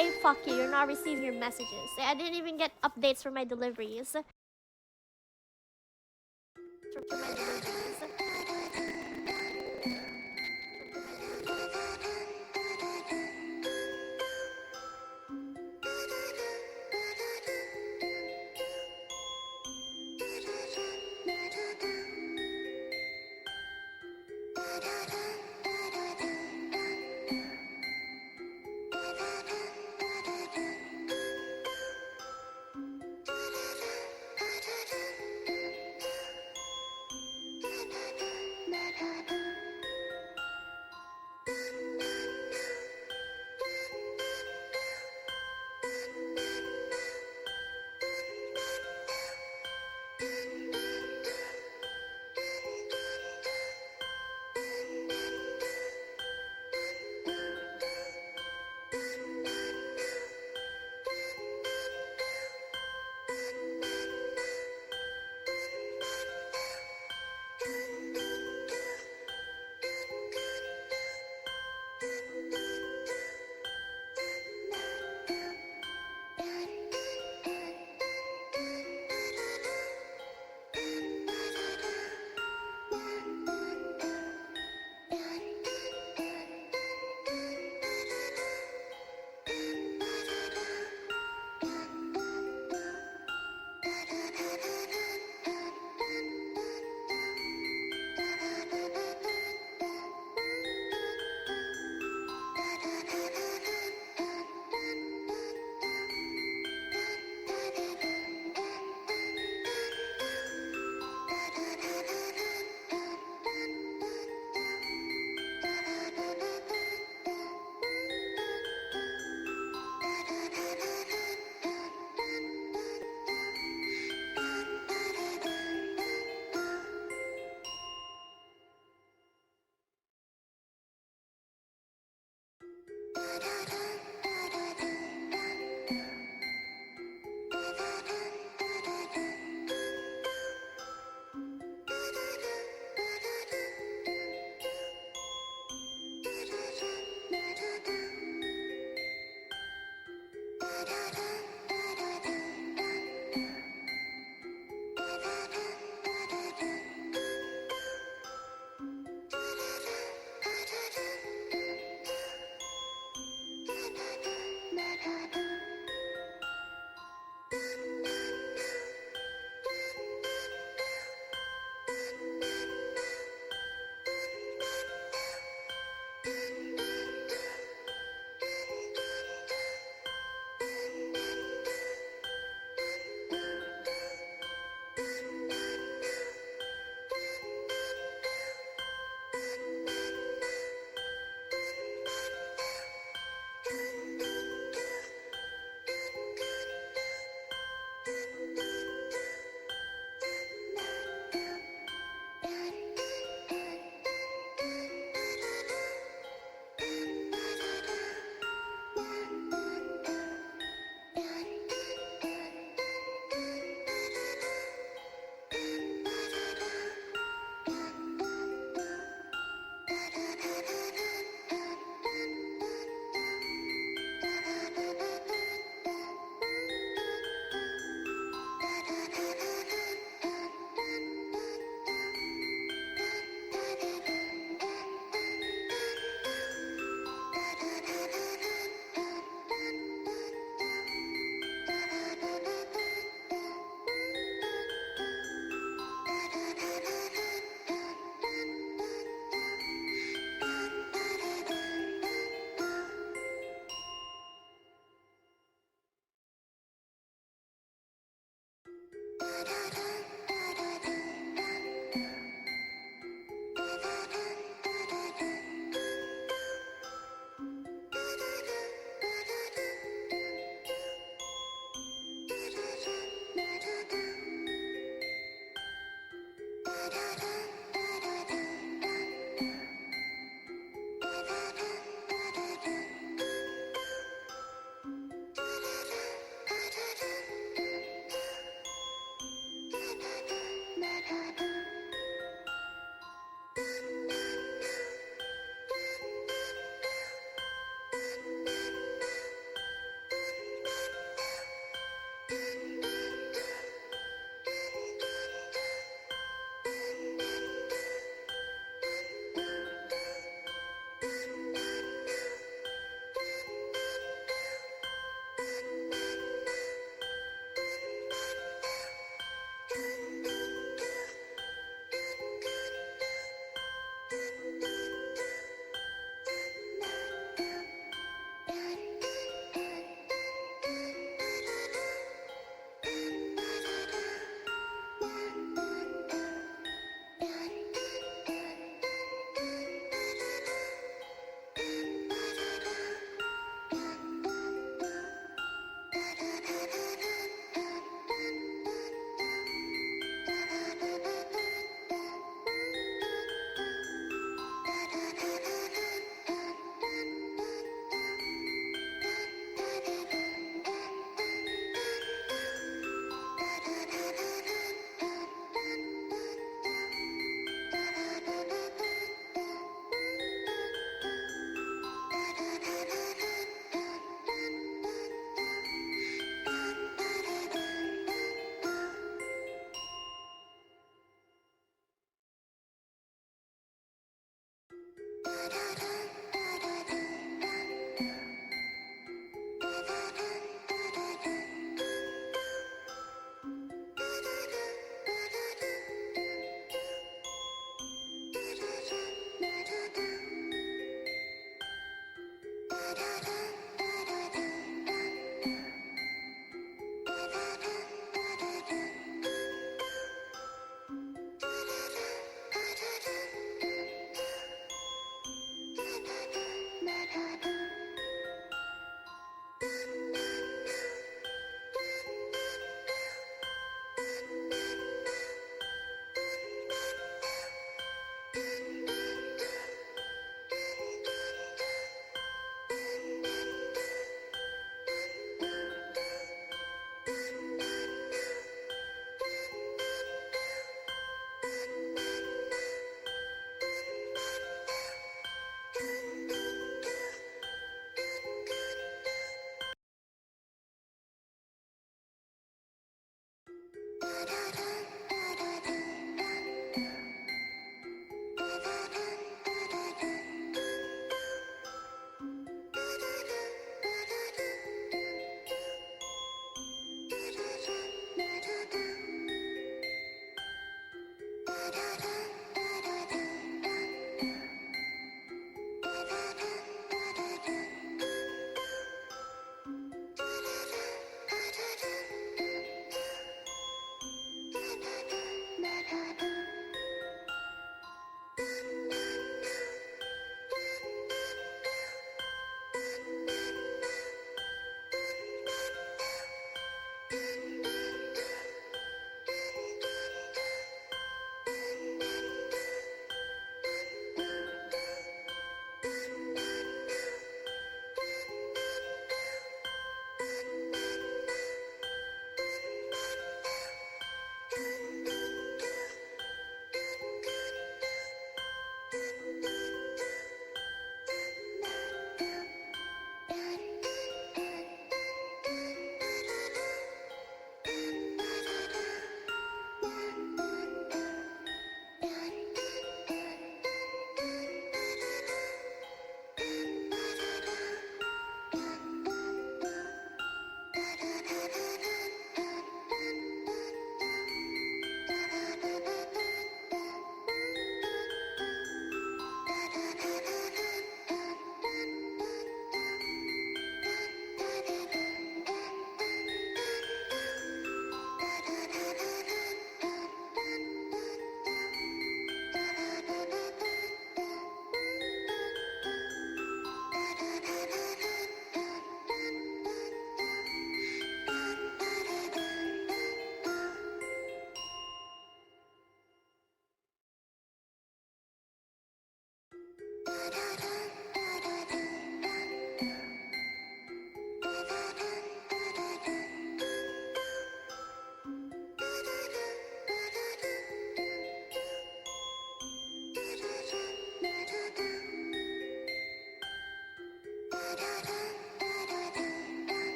hey, fuck you, you're not receiving your messages. I didn't even get updates for my deliveries.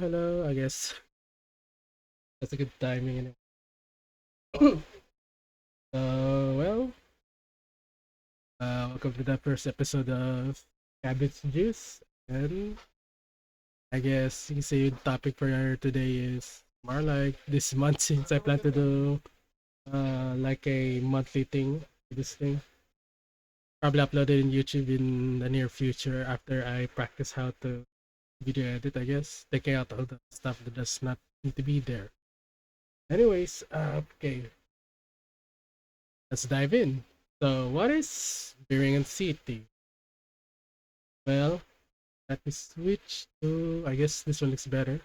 hello. I guess that's a good timing. Anyway. Well, welcome to the first episode of Cabbage Juice. And I guess you can say the topic for today is more like this month since I plan to do like a monthly thing for this thing. Probably upload it in YouTube in the near future after I practice how to video edit, I guess. Taking out all the stuff that does not need to be there. Anyways, okay, let's dive in. So, what is Biringan City? Well, let me switch to, I guess this one looks better.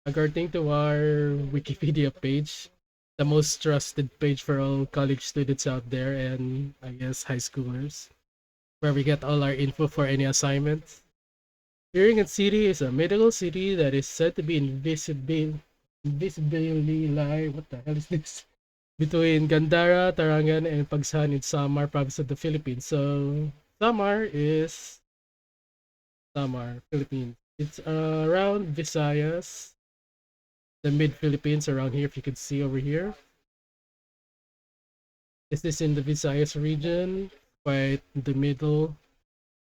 According to our Wikipedia page, the most trusted page for all college students out there and I guess high schoolers, where we get all our info for any assignments. Biringan City is a mythical city that is said to be invisibly lie. What the hell is this? Between Gandara, Tarangan, and Pagsan in Samar province of the Philippines. So Samar is Samar, Philippines. It's around Visayas, the mid Philippines around here. If you can see over here, this is in the Visayas region, quite in the middle.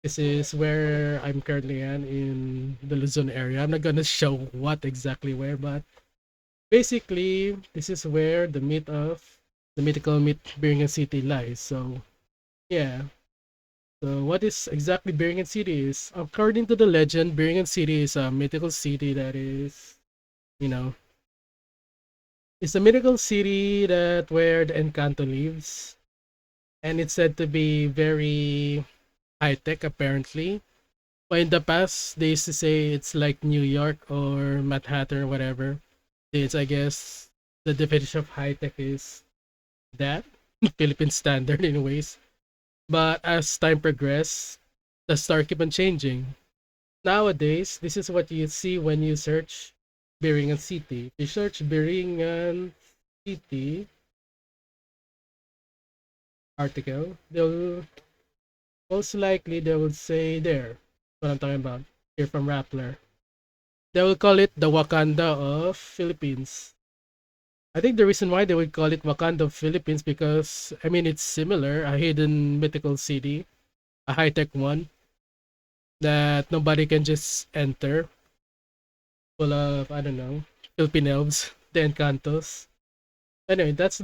This is where I'm currently at in the Luzon area. I'm not gonna show what exactly where, but basically this is where the mythical myth Biringan City lies. So yeah. So what is exactly Biringan City is? According to the legend, Biringan City is a mythical city that is, you know, it's a mythical city that where the Enkanto lives, and it's said to be very high tech apparently. But in the past, they used to say it's like New York or Manhattan or whatever. It's, I guess, the definition of high tech is that Philippine standard, anyways. But as time progressed, the star keep on changing. Nowadays, this is what you see when you search Biringan City. If you search Biringan City article, they'll most likely they will say there. What I'm talking about here from Rappler. They will call it the Wakanda of Philippines. I think the reason why they would call it Wakanda of Philippines because I mean it's similar, a hidden mythical city, a high tech one that nobody can just enter, full of I don't know Philippine elves, the Encantos. Anyway, that's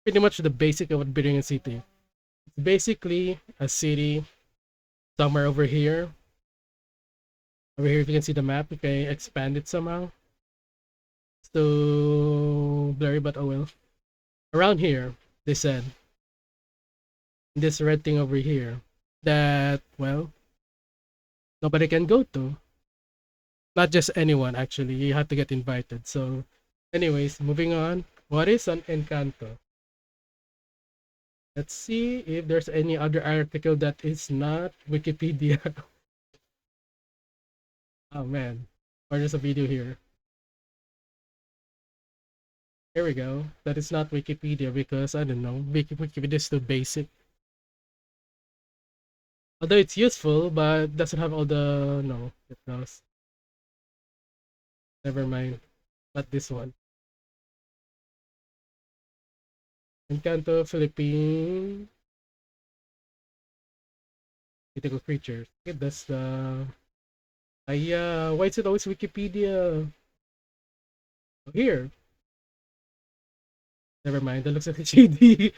pretty much the basic of what Biringan City. It's basically a city somewhere over here. Over here, if you can see the map, you can expand it somehow. So blurry, but oh well. Around here, they said this red thing over here that well nobody can go to. Not just anyone actually. You have to get invited. So, anyways, moving on. What is an Encanto? Let's see if there's any other article that is not Wikipedia. Oh man, or there's a video here. Here we go. That is not Wikipedia because I don't know. Wikipedia is too basic. Although it's useful, but doesn't have all the no. It does. Never mind. Not this one. Encanto Philippine mythical creatures. Okay, that's the. Why is it always Wikipedia? Oh, here. Never mind. That looks like a shady.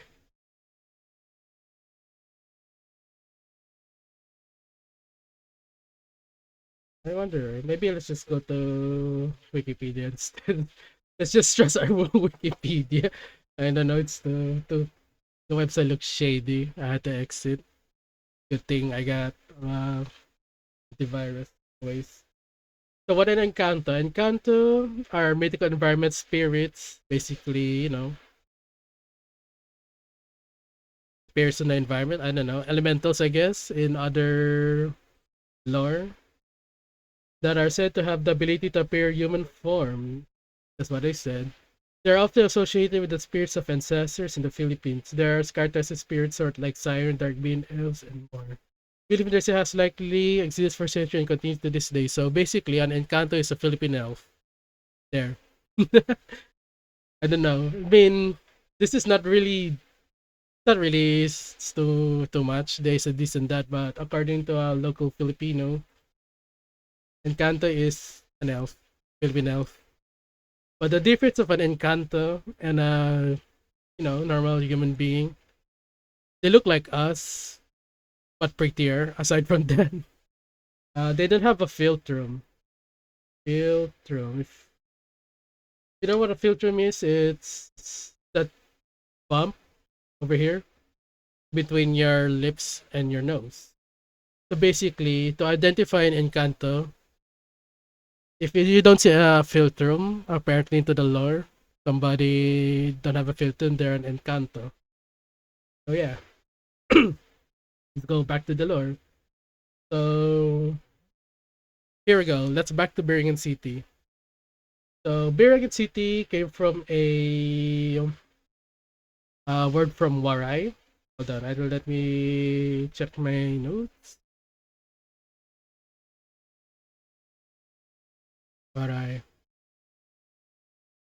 I wonder. Maybe let's just go to Wikipedia instead. Let's just trust our Wikipedia. I don't know. It's the website looks shady. I had to exit. Good thing I got the virus. Anyways. So what an Encanto? Encanto are mythical environment spirits. Basically, you know, spirits in the environment. I don't know. Elementals, I guess, in other lore that are said to have the ability to appear human form. That's what I said. They're often associated with the spirits of ancestors in the Philippines. There are characterized spirits sort like siren, dark being, elves, and more. Philippine Jersey has likely existed for centuries and continues to this day. So basically, an Encanto is a Philippine elf. There. I don't know. I mean, this is not really too much. There's a this and that, but according to a local Filipino, Encanto is an elf, Philippine elf. But the difference of an Encanto and a normal human being, they look like us, but prettier. Aside from that, they don't have a philtrum. Philtrum. If you know what a philtrum is, it's that bump over here between your lips and your nose. So basically, to identify an Encanto, if you don't see a philtrum, apparently into the lore, somebody don't have a philtrum, they're an Encanto. So yeah, let's go back to the lore. So here we go. Let's back to Biringan City. So Biringan City came from a word from Waray. Hold on, let me check my notes. Waray.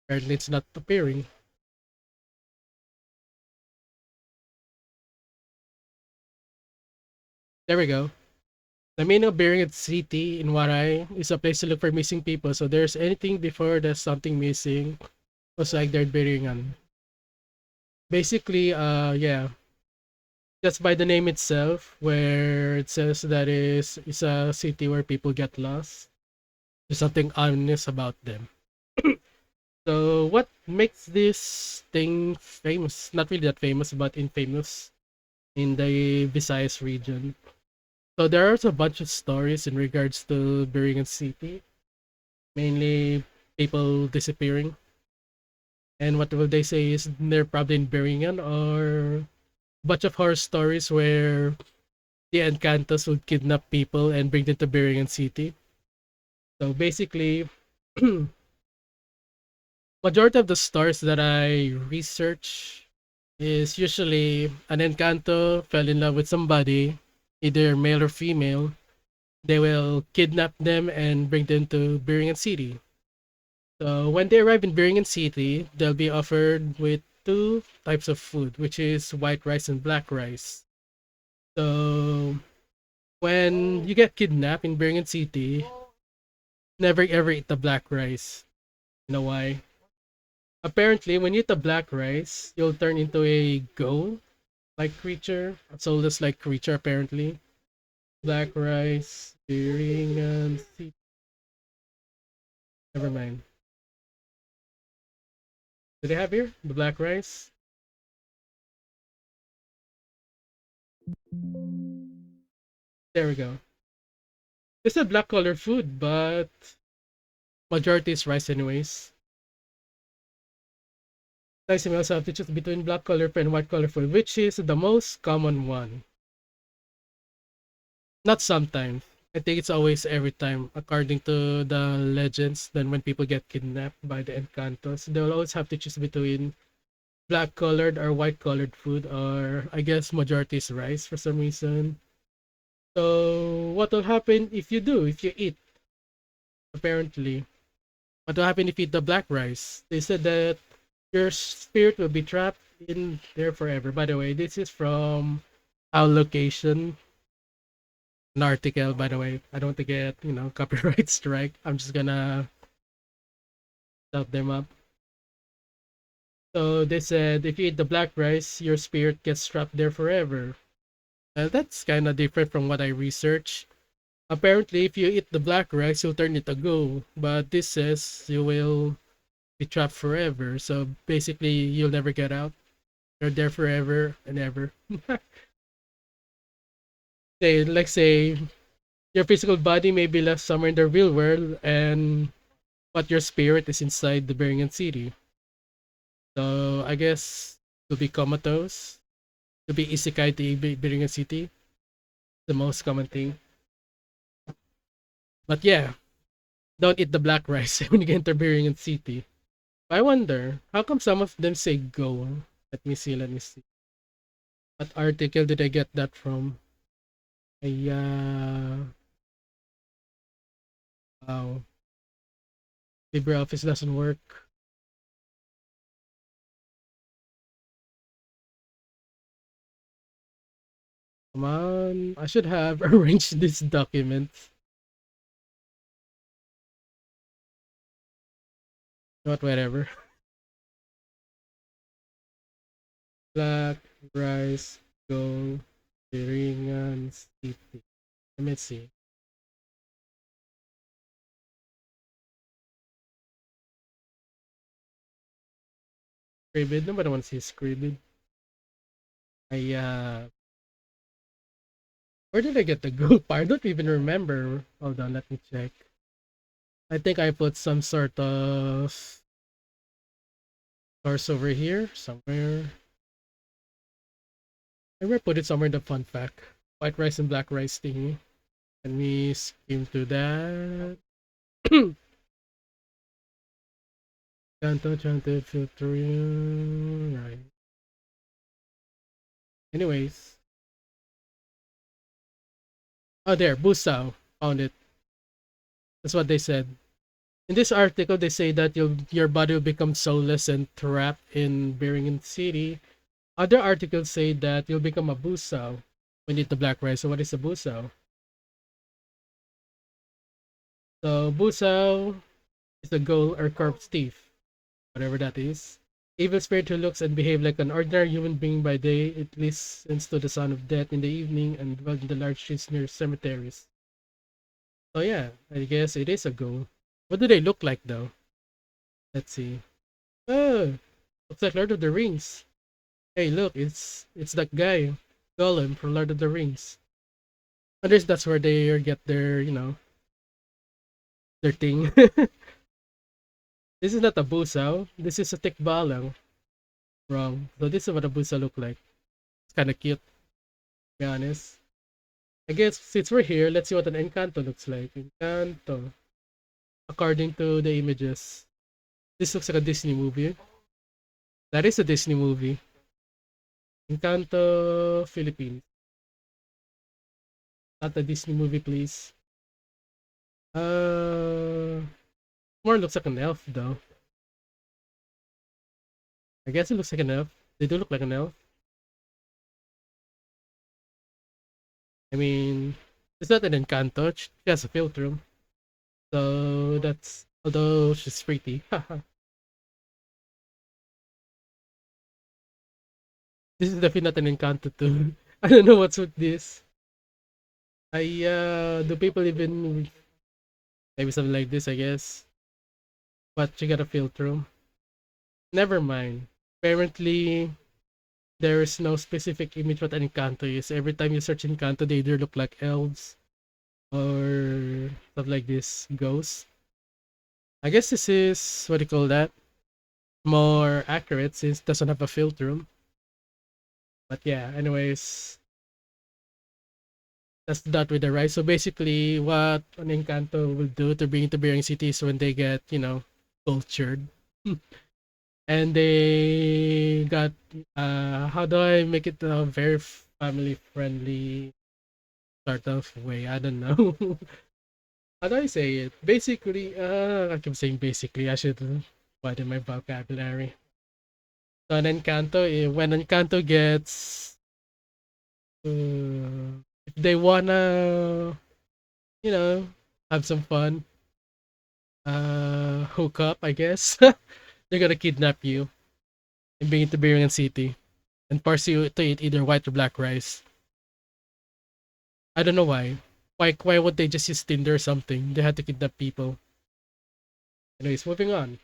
Apparently it's not appearing. There we go. The meaning of Biringan City in Waray is a place to look for missing people. So there's anything before there's something missing. Was like their Biringan. Basically, yeah, just by the name itself, where it says that is a city where people get lost. There's something ominous about them. So what makes this thing famous? Not really that famous, but infamous in the Visayas region. So there are a bunch of stories in regards to Biringan City, mainly people disappearing. And what will they say is they're probably in Biringan, or a bunch of horror stories where the Encantos would kidnap people and bring them to Biringan City. So basically, majority of the stories that I research is usually an Encanto fell in love with somebody, either male or female. They will kidnap them and bring them to Biringan City. So when they arrive in Biringan City, they'll be offered with two types of food, which is white rice and black rice. So when you get kidnapped in Biringan City, never ever eat the black rice. You know why? Apparently, when you eat the black rice, you'll turn into a ghoul like creature, a soulless like creature apparently. Black rice, Biringan City. Never mind. Do they have here the black rice? There we go. It's a black color food, but majority is rice anyways. Nice we also have to choose between black color food and white color food, which is the most common one. Not sometimes. I think it's always every time, according to the legends. Then when people get kidnapped by the Encantos, they'll always have to choose between black colored or white colored food, or I guess majority is rice for some reason. So what will happen if you do? If you eat, apparently, what will happen if you eat the black rice? They said that your spirit will be trapped in there forever. By the way, this is from our location, an article. By the way, I don't want to get copyright strike. I'm just gonna stop them up. So they said if you eat the black rice, your spirit gets trapped there forever. That's kind of different from what I researched. Apparently, if you eat the black rice, you'll turn it to ghoul. But this says you will be trapped forever. So basically, you'll never get out. You're there forever and ever. Say your physical body may be left somewhere in the real world, and but your spirit is inside the Biringan City. So I guess to be comatose, to be isekai to Biringan City, the most common thing. But yeah, don't eat the black rice when you enter Biringan City. I wonder, how come some of them say go? Let me see. What article did I get that from? Wow. LibreOffice doesn't work. Come on. I should have arranged this document. Not whatever. Black rice go Biringan City. Let me see. Scribid. Nobody wants to see Scribid. Where did I get the group? I don't even remember. Hold on, let me check. I think I put some sort of source over here somewhere. I might put it somewhere in the fun fact. White rice and black rice thingy. Let me skim to that. Enkanto, Enchanted, filtering. Right. Anyways. Oh, there. Busao. Found it. That's what they said. In this article, they say that your body will become soulless and trapped in Biringan City. Other articles say that you'll become a busao when you eat the black rice. So what is a busao? So busao is a ghoul or corpse thief, whatever that is. Evil spirit who looks and behave like an ordinary human being by day. It listens to the sound of death in the evening and dwells in the large trees near cemeteries. So yeah, I guess it is a ghoul. What do they look like though? Let's see. Oh, looks like Lord of the Rings. Hey, look, it's that guy, Gollum from Lord of the Rings. I guess that's where they get their, their thing. This is not a busao. This is a tikbalang. Wrong. So this is what a busa look like. It's kind of cute, to be honest. I guess since we're here, let's see what an Encanto looks like. Encanto. According to the images, this looks like a Disney movie. That is a Disney movie. Encanto, Philippines. Not a Disney movie, please. More looks like an elf though. I guess it looks like an elf. They do look like an elf. I mean, it's not an Encanto. She has a filter. So that's, although she's pretty. This is definitely not an Encanto too. I don't know what's with this. Do people even maybe something like this? I guess, but she got a filter. Never mind. Apparently, there is no specific image what an Encanto is. Every time you search Encanto, they either look like elves or stuff like this. Ghosts. I guess this is what do you call that? More accurate since it doesn't have a filter. But yeah, anyways, that's that with the rice. So basically, what an Encanto will do to bring into Bering City is when they get, cultured. And they got, how do I make it a very family friendly sort of way? I don't know. How do I say it? Basically, I keep saying basically, I should widen my vocabulary. So an Encanto, when Encanto gets, if they wanna, you know, have some fun, hook up, I guess, they're gonna kidnap you and bring you to Biringan City and force you to eat either white or black rice. I don't know why. Why would they just use Tinder or something? They had to kidnap people. Anyways, moving on.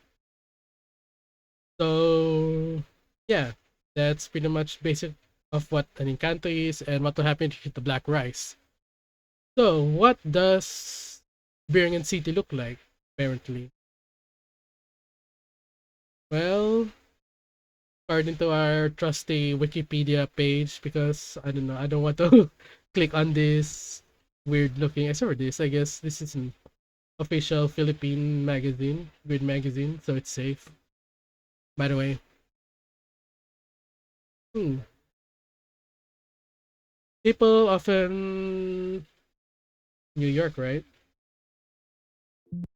So yeah, that's pretty much basic of what an Encanto is and what will happen if you eat the black rice. So what does Biringan City look like, apparently? Well, according to our trusty Wikipedia page, because I don't know, I don't want to click on this weird looking, I saw this, I guess this is an official Philippine magazine, weird magazine, so it's safe. By the way, hmm, People often New York, right?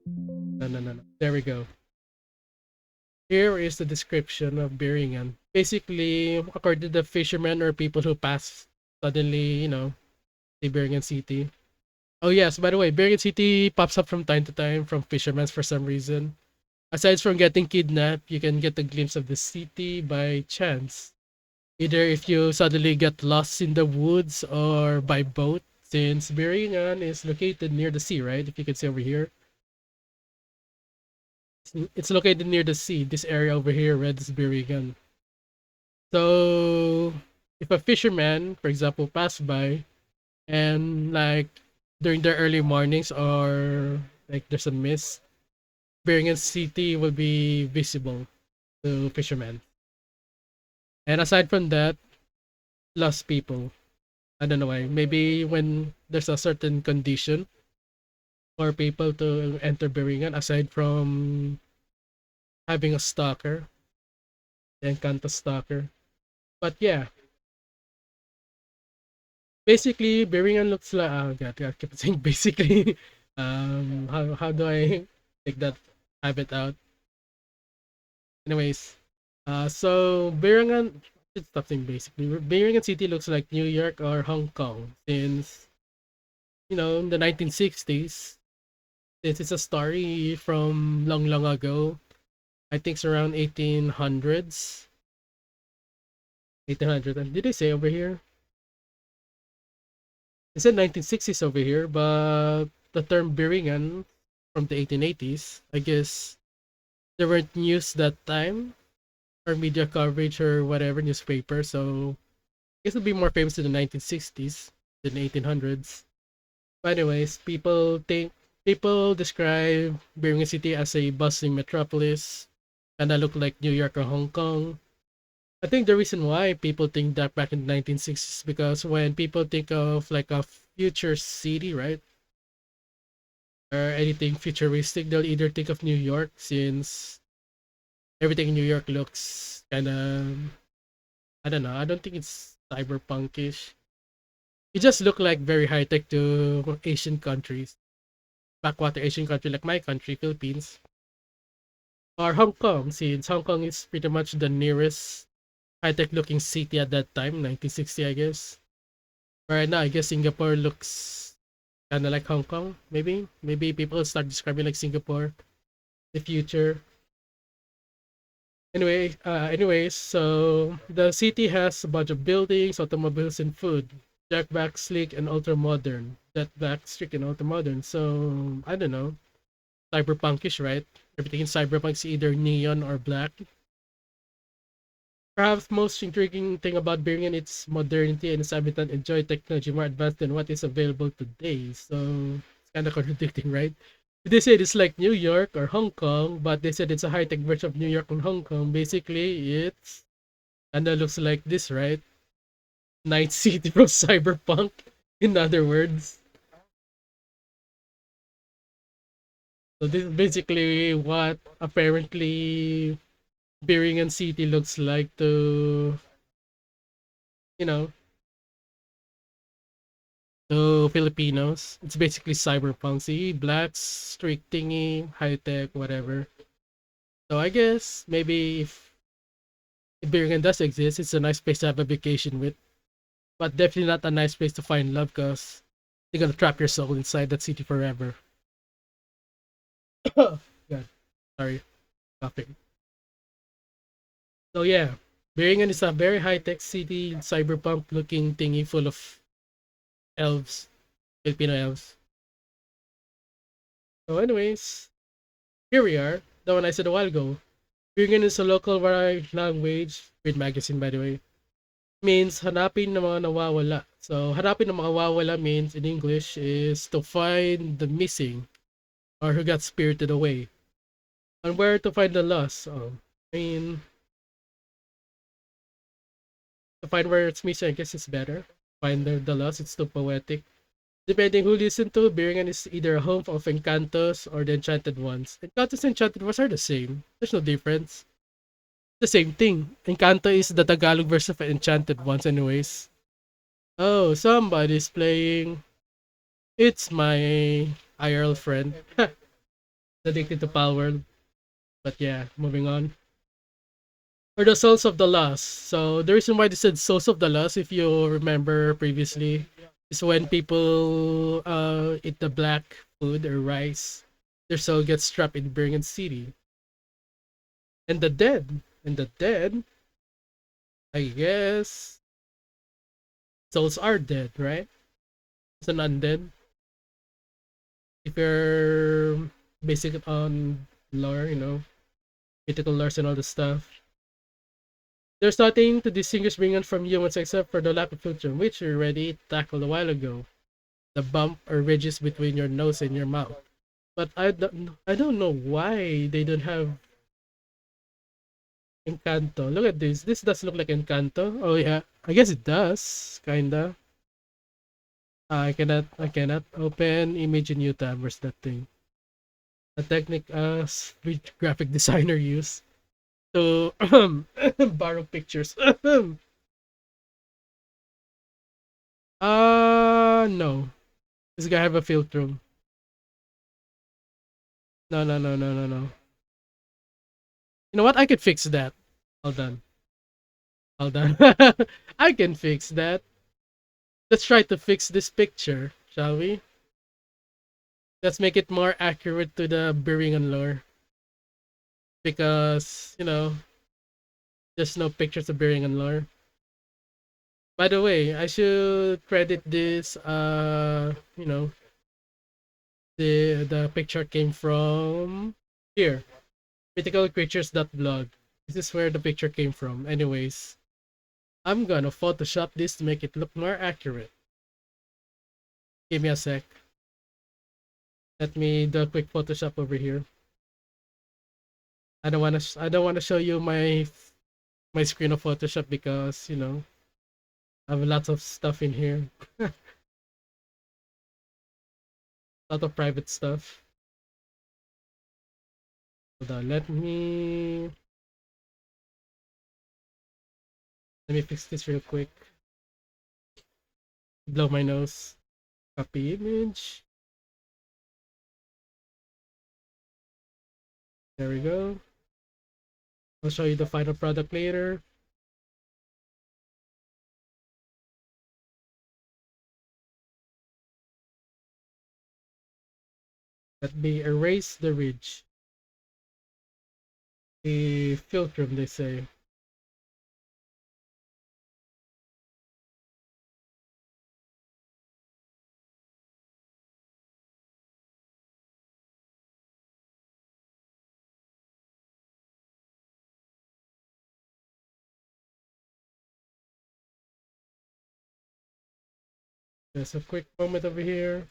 No, no, no, no. There we go. Here is the description of Biringan. Basically, according to the fishermen or people who pass suddenly, the Biringan City. Oh yes, by the way, Biringan City pops up from time to time from fishermen for some reason. Aside from getting kidnapped, you can get a glimpse of the city by chance. Either if you suddenly get lost in the woods or by boat, since Biringan is located near the sea, right? If you can see over here. It's located near the sea. This area over here, red is Biringan. So if a fisherman, for example, pass by and like during the early mornings or like there's a mist, Biringan City will be visible to fishermen. And aside from that, lost people. I don't know why. Maybe when there's a certain condition for people to enter Biringan, aside from having a stalker, the Enkanto stalker. But yeah, basically, Biringan looks like. Oh god, I keep saying basically. How do I take that habit out? Anyways, so Biringan. It's something basically. Biringan City looks like New York or Hong Kong since in the 1960s. Since it's a story from long, long ago. I think it's around 1800s. 1800. And did I say over here? It said 1960s over here, but the term Biringan from the 1880s, I guess there weren't news that time or media coverage or whatever newspaper, so I guess it'll be more famous in the 1960s than 1800s. But anyways, people describe Biringan City as a bustling metropolis, kind of look like New York or Hong Kong. I think the reason why people think that back in the 1960s because when people think of like a future city, right, or anything futuristic, they'll either think of New York since everything in New York looks kind of, I don't know, I don't think it's cyberpunkish. It just look like very high tech to Asian countries, backwater Asian country like my country, Philippines, or Hong Kong, since Hong Kong is pretty much the nearest high tech looking city at that time, 1960, I guess. Right now, I guess Singapore looks kind of like Hong Kong. Maybe people start describing like Singapore, the future. Anyways, so the city has a bunch of buildings, automobiles, and food. Jackback, sleek, and ultra modern. Jetback, sleek, and ultra modern. So I don't know, cyberpunkish, right? Everything in cyberpunk is either neon or black. Perhaps most intriguing thing about Birmingham its modernity and its habitat enjoy technology more advanced than what is available today. So it's kind of contradicting, right? They said it's like New York or Hong Kong, but they said it's a high-tech version of New York and Hong Kong. Basically, it's kind of looks like this, right? Night City from Cyberpunk, in other words. So this is basically what apparently Biringan City looks like you know, to Filipinos. It's basically cyberpunk. See, blacks, streak thingy, high tech, whatever. So I guess maybe if Birmingham does exist, it's a nice place to have a vacation with, but definitely not a nice place to find love because you're gonna trap your soul inside that city forever. God, sorry, coughing. So yeah, Birmingham is a very high tech city, cyberpunk looking thingy full of elves, Filipino elves. So anyways, here we are. The one I said a while ago. Biringan is a local variety language, print magazine by the way, means hanapin ng mga nawawala. So, hanapin ng mga nawawala means in English is to find the missing or who got spirited away. And where to find the lost? I mean, to find where it's missing, I guess it's better. Find the lost, it's too poetic. Depending who listen to, Biringan is either a home of Encantos or the Enchanted Ones. Encantos and Enchanted Ones are the same. There's no difference. The same thing. Encanto is the Tagalog version of Enchanted Ones anyways. Oh, somebody's playing. It's my IRL friend. Addicted to Power. But yeah, moving on. Or the Souls of the Lost. So the reason why they said Souls of the Lost, if you remember previously, is when people eat the black food or rice, their soul gets trapped in Biringan City. And the dead, I guess souls are dead, right? It's an undead. If you're basic on lore, mythical lores and all the stuff. There's nothing to distinguish Biringan from humans except for the lack of filter, which we already tackled a while ago. The bump or ridges between your nose and your mouth. But I don't know why they don't have Encanto. Look at this. This does look like Encanto. Oh yeah, I guess it does. Kinda. I cannot open image in new tab. Where's that thing? A technique which graphic designer use to borrow pictures. No. This guy have a filter. No, no, no, no, no, no. You know what? I could fix that. Hold on. Hold on. I can fix that. Let's try to fix this picture, shall we? Let's make it more accurate to the Biringan lore. Because, there's no pictures of Biringan lore. By the way, I should credit this, the picture came from here. Mythicalcreatures.blog. This is where the picture came from. Anyways, I'm gonna Photoshop this to make it look more accurate. Give me a sec. Let me do a quick Photoshop over here. I don't wanna show you my screen of Photoshop because I have lots of stuff in here. Lot of private stuff. Hold on, let me fix this real quick. Blow my nose. Copy image. There we go. I'll show you the final product later. Let me erase the ridge. The filter, they say. Just a quick moment over here.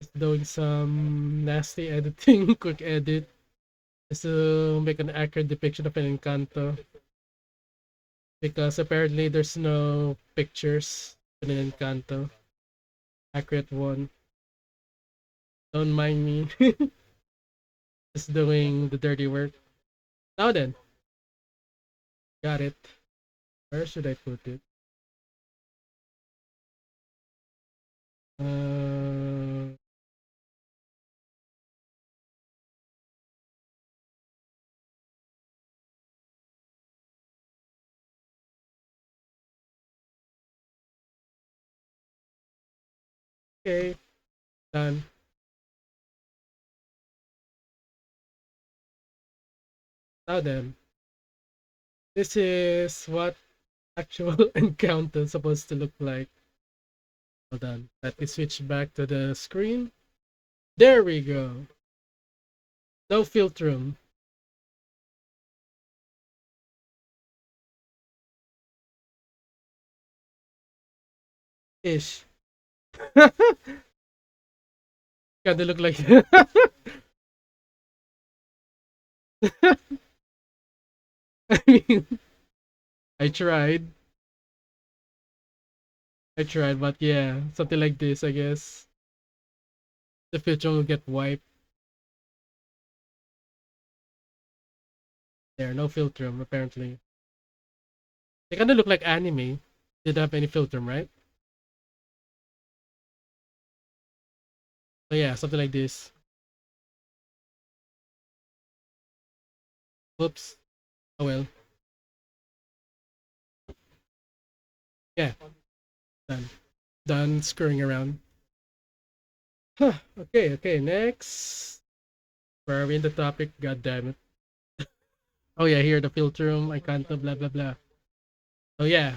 Just doing some nasty editing, quick edit. Just to make an accurate depiction of an Encanto. Because apparently there's no pictures in an Encanto. Accurate one. Don't mind me. Just doing the dirty work. Now then. Got it. Where should I put it? Uh, okay. Done. Now then. This is what actual Encanto is supposed to look like. Hold on. Let me switch back to the screen. There we go. No filter. Ish. Kinda look like I mean I tried. But yeah, something like this, I guess. The filter will get wiped. There, no filter, apparently. They kinda look like anime. Didn't have any filter, right? So yeah, something like this. Whoops. Oh well. Yeah, done. Done screwing around. Huh. Okay, okay, next. Where are we in the topic? God damn it. Oh yeah, here the filter room, Enkanto, blah blah blah. Oh yeah.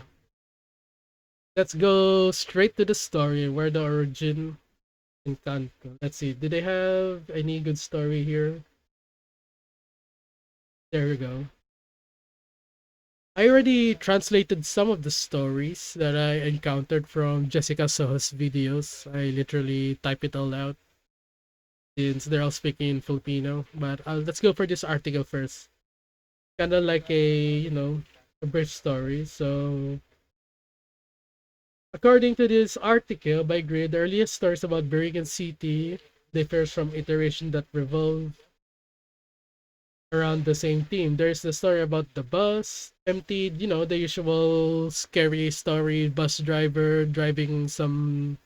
Let's go straight to the story where the origin Encanto. Let's see. Did they have any good story here? There we go. I already translated some of the stories that I encountered from Jessica Soho's videos. I literally type it all out since they're all speaking in Filipino. But let's go for this article first. Kind of like a brief story. So, according to this article by Grid, the earliest stories about Biringan City differs from iteration that revolve around the same theme. There's the story about the bus emptied, the usual scary story, bus driver driving some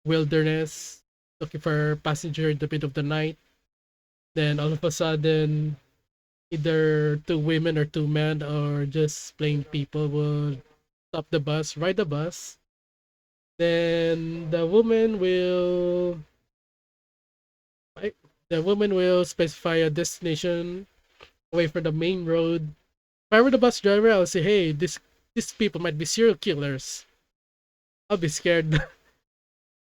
wilderness, looking for passenger in the middle of the night. Then all of a sudden, either two women or two men or just plain people would stop the bus, ride the bus. Then I- the woman will specify a destination away from the main road. If I were the bus driver, I'll say, "Hey, these people might be serial killers." I'll be scared.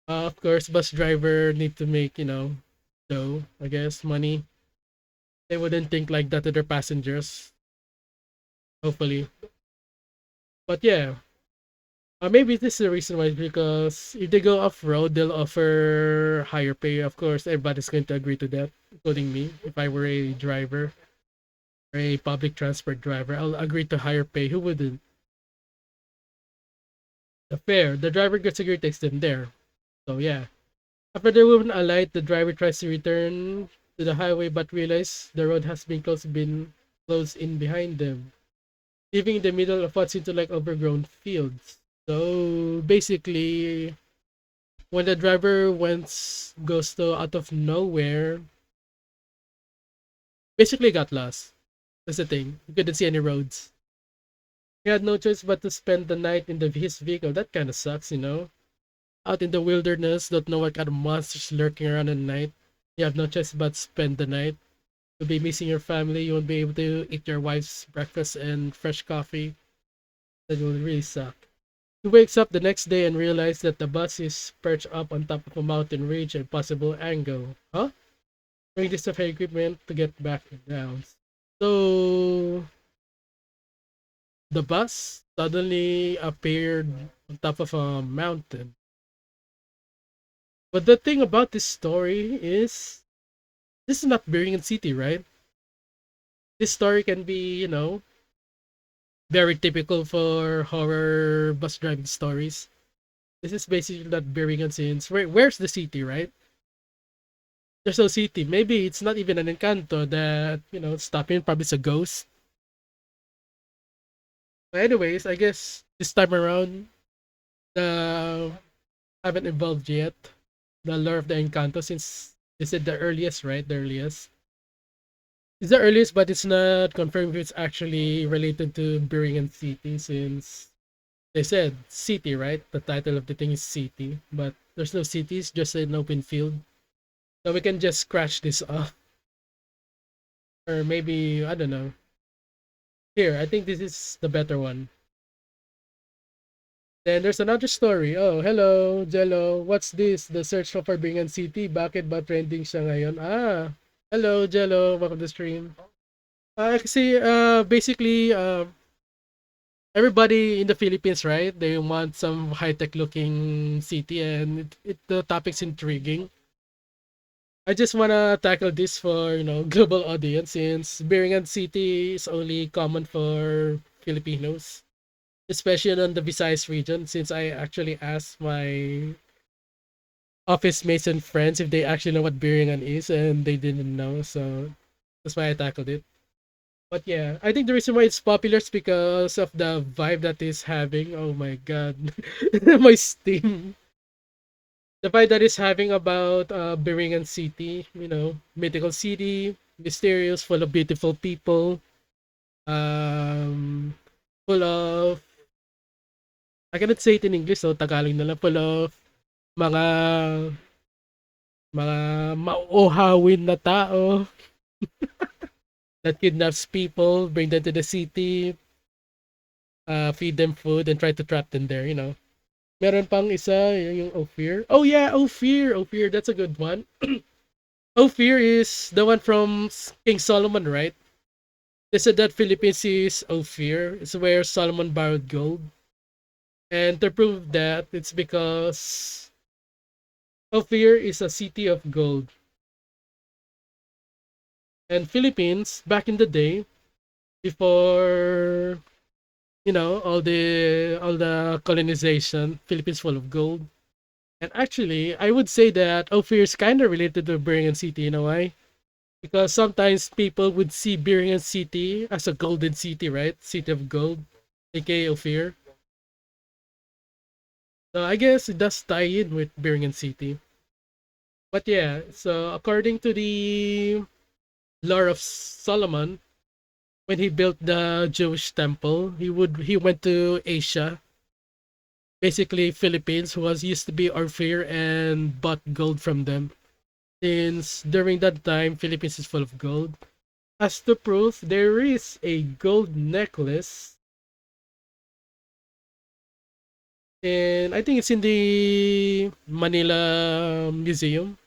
Of course, bus driver need to make dough. I guess money. They wouldn't think like that to their passengers. Hopefully, but yeah. Maybe this is the reason why because if they go off road, they'll offer higher pay. Of course, everybody's going to agree to that, including me. If I were a driver or a public transport driver, I'll agree to higher pay. Who wouldn't? The fare. The driver gets agree takes them there. So yeah. After the woman alight, the driver tries to return to the highway but realizes the road has been closed in behind them, leaving in the middle of what seemed to like overgrown fields. So basically, when the driver goes to out of nowhere, basically got lost. That's the thing. He couldn't see any roads. He had no choice but to spend the night in his vehicle. That kind of sucks. Out in the wilderness, don't know what kind of monsters lurking around at night. You have no choice but spend the night. You'll be missing your family. You won't be able to eat your wife's breakfast and fresh coffee. That will really suck. He wakes up the next day and realizes that the bus is perched up on top of a mountain ridge at a possible angle. Huh? Bring this of equipment to get back down. So the bus suddenly appeared on top of a mountain. But the thing about this story is this is not Biringan City, right? This story can be, very typical for horror bus driving stories. This is basically not Biringan since where's the city, right? There's no city. Maybe it's not even an Encanto that, stopping. Probably it's a ghost. But anyways, I guess this time around, the haven't evolved yet. The lore of the Encanto since they said the earliest, right? The earliest. It's the earliest, but it's not confirmed if it's actually related to Biringan City since they said city, right? The title of the thing is city, but there's no cities, just an open field. So we can just scratch this off. Or maybe, I don't know. Here, I think this is the better one. Then there's another story. Oh, hello, Jello. What's this? The search for Biringan City. Bakit ba trending siya ngayon? Ah, hello, Jello. Welcome to the stream. Kasi, basically, everybody in the Philippines, right? They want some high-tech looking city and the topic's intriguing. I just wanna tackle this for, global audience since Biringan City is only common for Filipinos, especially on the Visayas region since I actually asked my office mates and friends if they actually know what Biringan is and they didn't know, so that's why I tackled it. But yeah, I think the reason why it's popular is because of the vibe that it's having. Oh my god. My Steam. The vibe that is having about Biringan City, mythical city, mysterious, full of beautiful people, um, full of, I cannot say it in English, so Tagalog na lang, full of mga mga mauuhawin na tao that kidnaps people, bring them to the city, feed them food, and try to trap them there. Meron pang isa, yung Ophir. Oh yeah, Ophir. Ophir, that's a good one. Ophir is the one from King Solomon, right? They said that Philippines is Ophir. It's where Solomon borrowed gold. And to prove that, it's because Ophir is a city of gold. And Philippines, back in the day, before all the colonization, Philippines full of gold. And actually, I would say that Ophir is kind of related to Biringan City. You know why? Because sometimes people would see Biringan City as a golden city, right? City of gold, aka Ophir. So I guess it does tie in with Biringan City. But yeah, so according to the lore of Solomon, when he built the Jewish temple, he went to Asia, basically Philippines, who was used to be Ophir, and bought gold from them. Since during that time, Philippines is full of gold. As to proof, there is a gold necklace, and I think it's in the Manila Museum.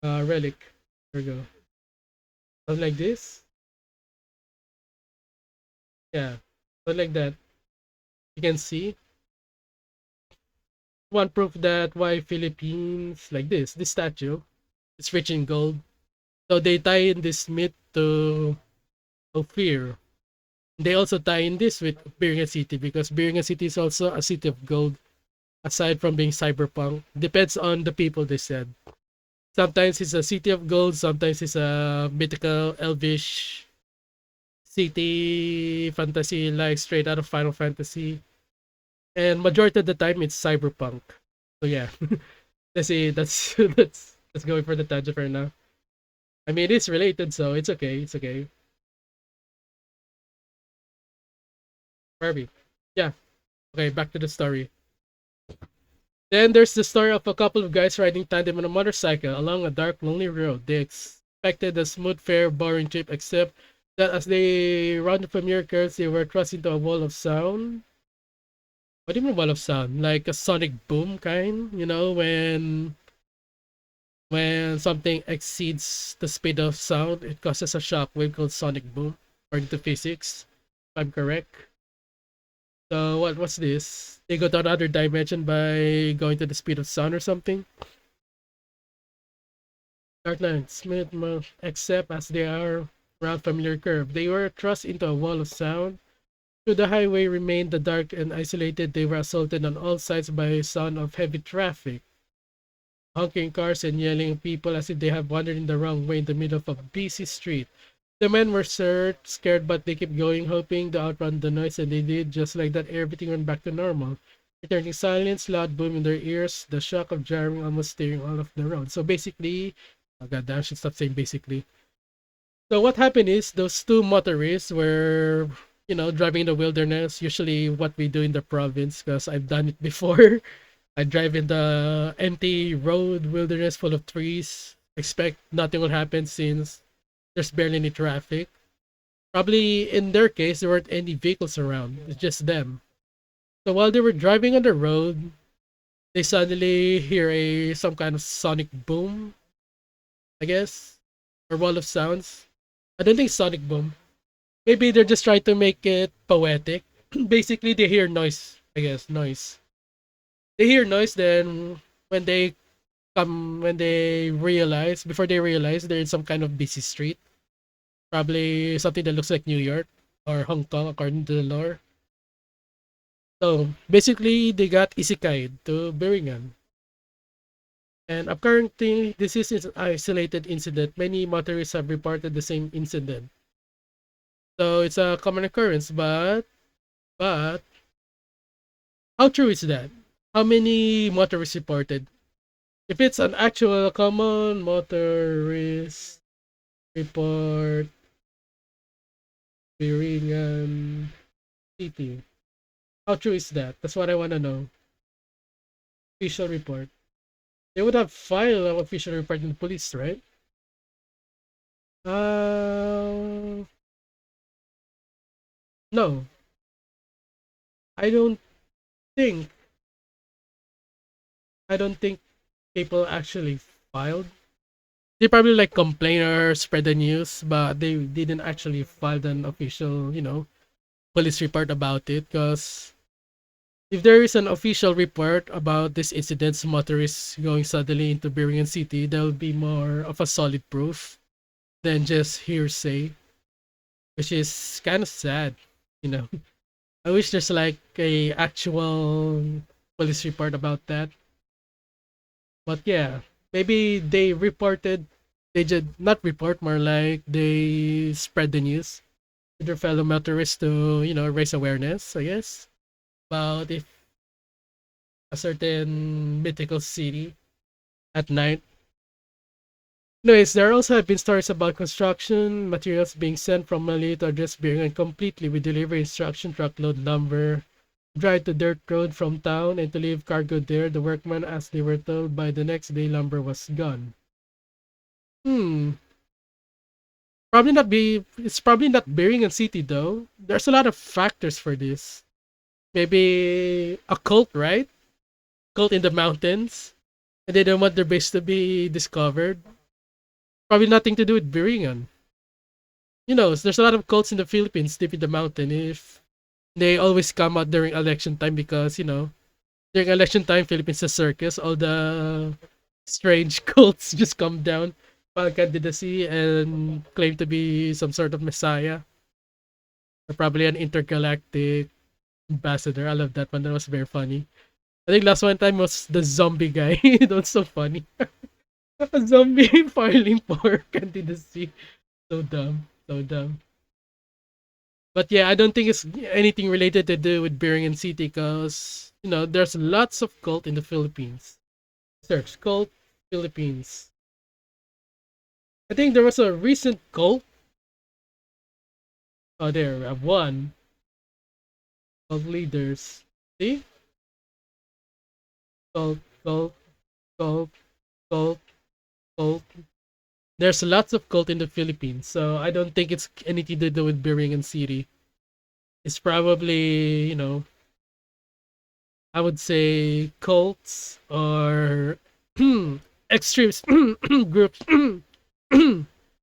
Relic. There we go. Something like this. Yeah, something like that. You can see one proof that why Philippines like this statue is rich in gold. So they tie in this myth to Ophir. They also tie in this with Biringan City because Biringan City is also a city of gold. Aside from being cyberpunk, depends on the people. They said sometimes it's a city of gold, sometimes it's a mythical, elvish city fantasy like straight out of Final Fantasy, and majority of the time it's cyberpunk. So yeah, let's see. That's that's going for the tangent for now. I mean, it is related, so it's okay. It's okay. Barbie. Yeah. Okay, back to the story. Then there's the story of a couple of guys riding tandem on a motorcycle along a dark, lonely road. They expected a smooth, fair, boring trip, except that as they rounded familiar curves, they were thrust into a wall of sound. What do you mean wall of sound? Like a sonic boom kind? When something exceeds the speed of sound, it causes a shock wave called sonic boom, according to physics. If I'm correct. So what's this? They go to another dimension by going to the speed of sound or something? Dark lines, smooth, except as they are round familiar curve. They were thrust into a wall of sound. Should the highway remained the dark and isolated, they were assaulted on all sides by a sound of heavy traffic, honking cars and yelling at people as if they have wandered in the wrong way in the middle of a busy street. The men were scared, but they kept going, hoping to outrun the noise, and they did. Just like that, everything went back to normal. Returning silence, loud boom in their ears, the shock of jarring almost steering all of the road. So basically, oh goddamn, I should stop saying basically. So what happened is those two motorists were, driving in the wilderness. Usually, what we do in the province, because I've done it before. I drive in the empty road wilderness full of trees. Expect nothing will happen since there's barely any traffic. Probably in their case, there weren't any vehicles around. It's just them. So while they were driving on the road, they suddenly hear some kind of sonic boom, I guess, or wall of sounds. I don't think sonic boom. Maybe they're just trying to make it poetic. Basically, they hear noise. I guess noise. They hear noise. Then when they realize, before they realize, they're in some kind of busy street. Probably something that looks like New York or Hong Kong, according to the lore. So basically, they got isekai to Biringan. And apparently, this is an isolated incident. Many motorists have reported the same incident. So it's a common occurrence, but how true is that? How many motorists reported? If it's an actual common motorist report, Biringan City. How true is that? That's what I want to know. Official report. They would have filed an official report in the police, right? Uh, no, I don't think. I don't think people actually filed. They probably like complain or spread the news, but they didn't actually file an official, police report about it. Because if there is an official report about this incident, motorists going suddenly into Biringan City, there'll be more of a solid proof than just hearsay, which is kind of sad, you know. I wish there's like a actual police report about that. But yeah, maybe they just not report, more like they spread the news to their fellow motorists to, raise awareness, I guess, about if a certain mythical city at night. Anyways, there also have been stories about construction materials being sent from Mali to address being completely with delivery instruction, truckload number, drive to dirt road from town and to leave cargo there. The workmen, as they were told, by the next day lumber was gone. Hmm. It's probably not Biringan City though. There's a lot of factors for this. Maybe a cult, right? Cult in the mountains. And they don't want their base to be discovered. Probably nothing to do with Biringan. There's a lot of cults in the Philippines deep in the mountain. If they always come out during election time because, during election time, Philippines is a circus. All the strange cults just come down, file candidacy, and claim to be some sort of messiah. Or probably an intergalactic ambassador. I love that one. That was very funny. I think last one time was the zombie guy. That was so funny. A zombie filing for candidacy. So dumb. So dumb. But yeah, I don't think it's anything related to do with Biringan City because, there's lots of cult in the Philippines. Search cult Philippines. I think there was a recent cult. Oh, there, I have one of leaders. See? Cult, cult, cult, cult, cult. There's lots of cult in the Philippines, so I don't think it's anything to do with Biringan City. It's probably, I would say cults or extremist groups.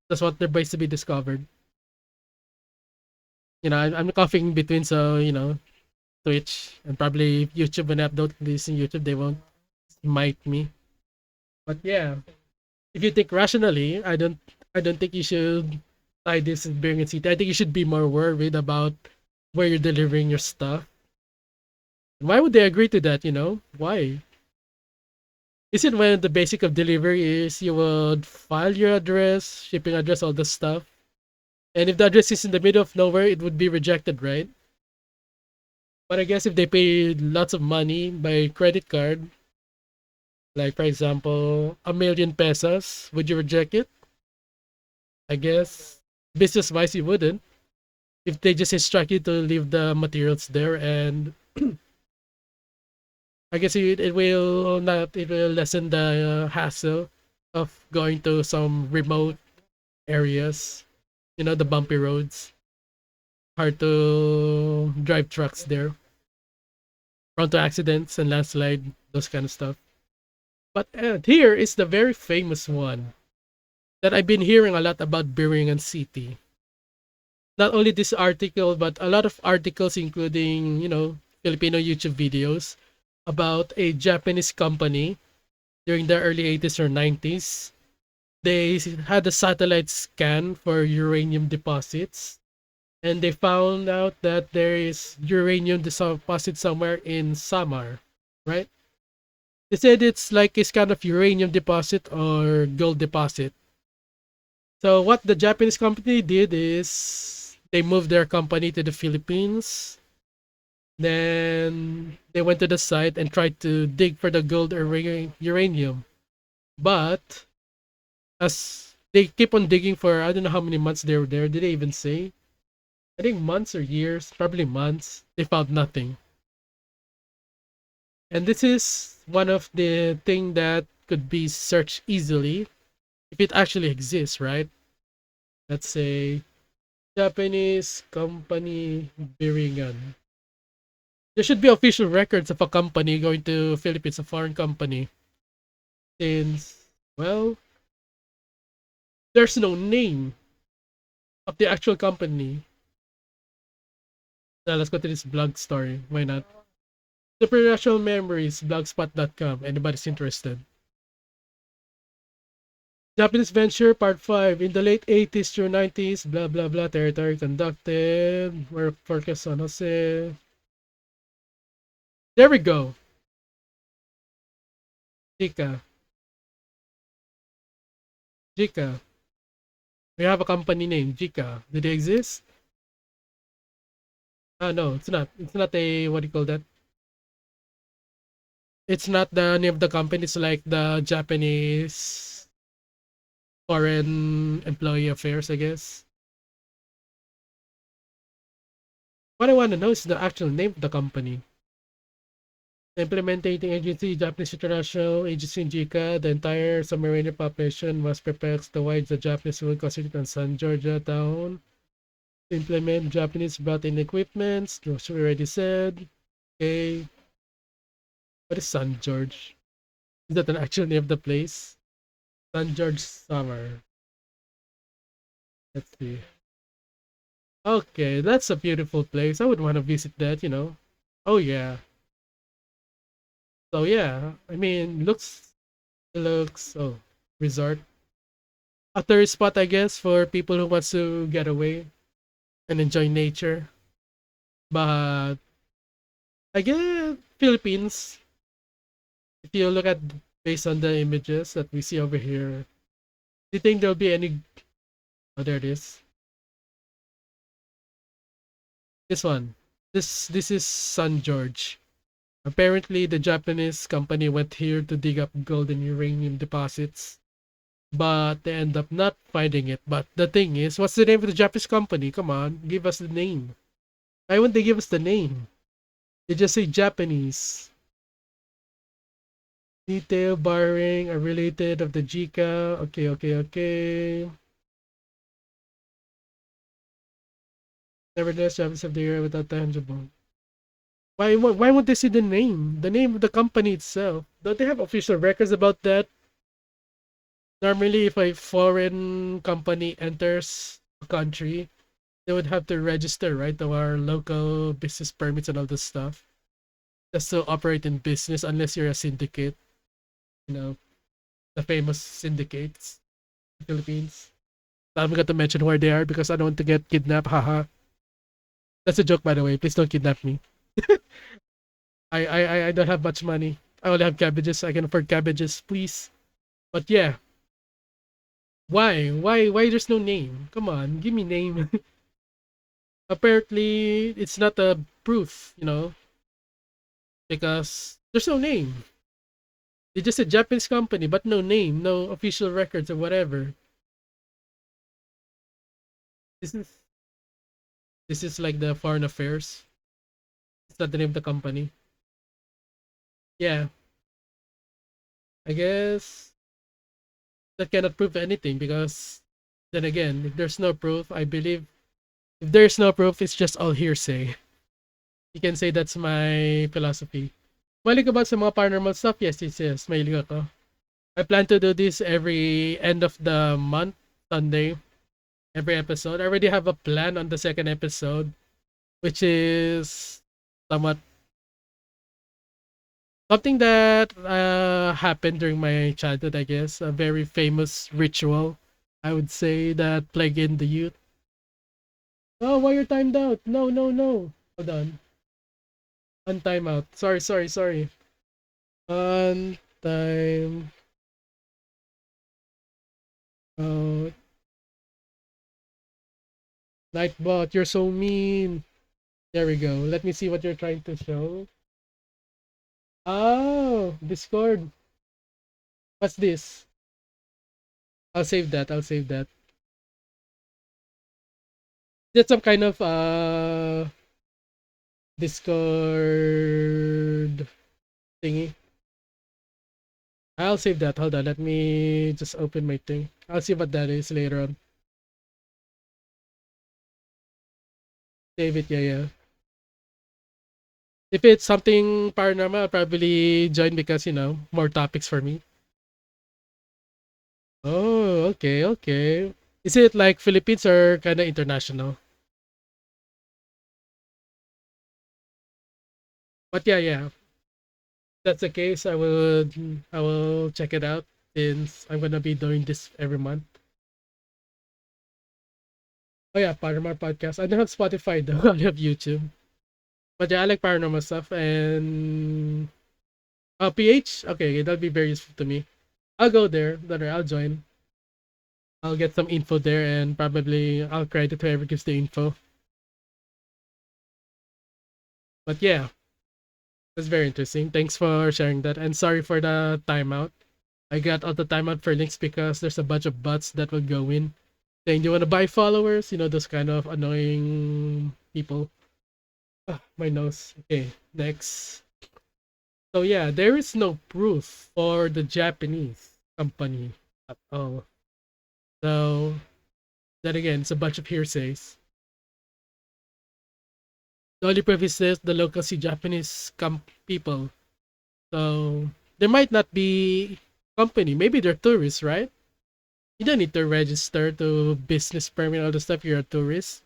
That's what they're based to be discovered. I'm coughing in between, so Twitch and probably YouTube. When I upload this in YouTube, they won't smite me. But yeah, if you think rationally, I don't think you should tie this in Biringan City. I think you should be more worried about where you're delivering your stuff. Why would they agree to that? Why? Is it when the basic of delivery is you would file your address, shipping address, all the stuff, and if the address is in the middle of nowhere, it would be rejected, right? But I guess if they pay lots of money by credit card, like for example, 1,000,000 pesos, would you reject it? I guess business wise, you wouldn't. If they just instruct you to leave the materials there, and I guess it will lessen the hassle of going to some remote areas, the bumpy roads, hard to drive trucks there, prone to accidents and landslide, those kind of stuff. But here is the very famous one that I've been hearing a lot about Biringan City. Not only this article, but a lot of articles, including, Filipino YouTube videos about a Japanese company during the early 80s or 90s. They had a satellite scan for uranium deposits, and they found out that there is uranium deposit somewhere in Samar, right? They said it's like a kind of uranium deposit or gold deposit. So what the Japanese company did is they moved their company to the Philippines. Then they went to the site and tried to dig for the gold or uranium. But as they keep on digging for I don't know how many months they were there. Did they even say? I think months or years, probably months. They found nothing. And this is one of the thing that could be searched easily if it actually exists, right? Let's say Japanese company Biringan. There should be official records of a company going to Philippines, a foreign company. Since, well, there's no name of the actual company. Now let's go to this blog story. Why not? Supernatural Memories, blogspot.com. Anybody's interested. Japanese Venture Part 5. In the late 80s through 90s, blah blah blah, territory conducted. We're focused on Jose. There we go. Jika. Jika. We have a company name, Jika. Do they exist? Ah, no, it's not. It's not a, what do you call that? It's not the name of the company. It's like the Japanese foreign employee affairs, I guess. What I want to know is the actual name of the company. The implementing agency, Japanese International Agency in JICA, the entire submarine population was perplexed to why the Japanese would concentrate on San Georgia town. To implement Japanese brought in equipments, which we already said. Okay. What is San George? Is that an actual name of the place? San George Summer. Let's see. Okay, that's a beautiful place. I would want to visit that. Oh yeah. So yeah, I mean, it looks resort. A tourist spot, I guess, for people who wants to get away and enjoy nature. But I guess Philippines, if you look at based on the images that we see over here, do you think there'll be any? Oh, there it is. This one. This is San George. Apparently, the Japanese company went here to dig up gold and uranium deposits, but they end up not finding it. But the thing is, what's the name of the Japanese company? Come on, give us the name. Why won't they give us the name? They just say Japanese. Detail barring are related of the Jika. Okay, okay, okay. Nevertheless, Japanese have the year without tangible. Why won't they see the name? The name of the company itself. Don't they have official records about that? Normally, if a foreign company enters a country, they would have to register, right, to our local business permits and all this stuff. Just to operate in business, unless you're a syndicate, you know, the famous syndicates in the Philippines. I'm going to mention where they are because I don't want to get kidnapped. Haha. That's a joke, by the way. Please don't kidnap me. I don't have much money. I only have cabbages. I can afford cabbages, please. But yeah, why? Why there's no name? Come on, give me name. Apparently, it's not a proof, because there's no name. They just said Japanese company, but no name, no official records or whatever. This is this is like the foreign affairs. It's not the name of the company. Yeah, I guess that cannot prove anything because then again, if there's no proof, I believe if there's no proof, it's just all hearsay. You can say that's my philosophy. Mahilig ka ba sa mga paranormal stuff? Yes, yes, yes. Mahilig ako. I plan to do this every end of the month, Sunday, every episode. I already have a plan on the second episode, which is somewhat something that happened during my childhood, I guess. A very famous ritual, I would say, that plagued in the youth. Oh, why you're timed out? No, no, no. Hold on. On timeout. Sorry, sorry, sorry. On time out. Nightbot, you're so mean. There we go. Let me see what you're trying to show. Oh, Discord. What's this? I'll save that. I'll save that. That's some kind of Discord thingy. I'll save that. Hold on. Let me just open my thing. I'll see what that is later on. Save it. Yeah, yeah. If it's something paranormal, I'll probably join because, more topics for me. Oh, okay, okay. Is it like Philippines or kind of international? But yeah, yeah. If that's the case, I will check it out since I'm gonna be doing this every month. Oh yeah, paranormal podcast. I don't have Spotify though. I have YouTube. But yeah, I like paranormal stuff and PH. Okay, that'll be very useful to me. I'll go there. Don't worry, I'll join. I'll get some info there and probably I'll credit whoever gives the info. But yeah, that's very interesting. Thanks for sharing that. And sorry for the timeout. I got all the timeout for links because there's a bunch of bots that will go in saying, "Do you want to buy followers?" Those kind of annoying people. Ah, my nose. Okay, next. So yeah, there is no proof for the Japanese company at all. So then again, it's a bunch of hearsays. The only proof is this: the local see Japanese people. So there might not be company. Maybe they're tourists, right? You don't need to register to business permit all the stuff. You're a tourist.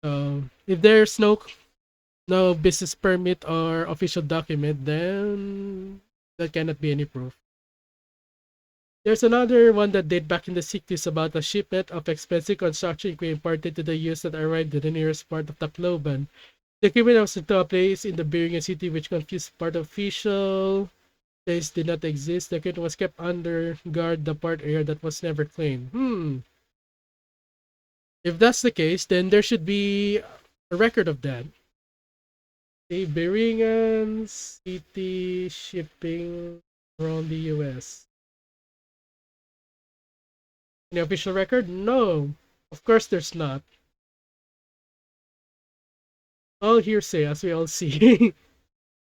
So if there's no business permit or official document, then that cannot be any proof. There's another one that date back in the 60s about a shipment of expensive construction equipment imported to the US that arrived in the nearest part of Tacloban. The equipment was to a place in the Biringan City which confused part of official place did not exist. The equipment was kept under guard the part area that was never claimed. If that's the case, then there should be a record of that. The Biringan City shipping around the US. Any official record? No. Of course there's not. All hearsay, as we all see.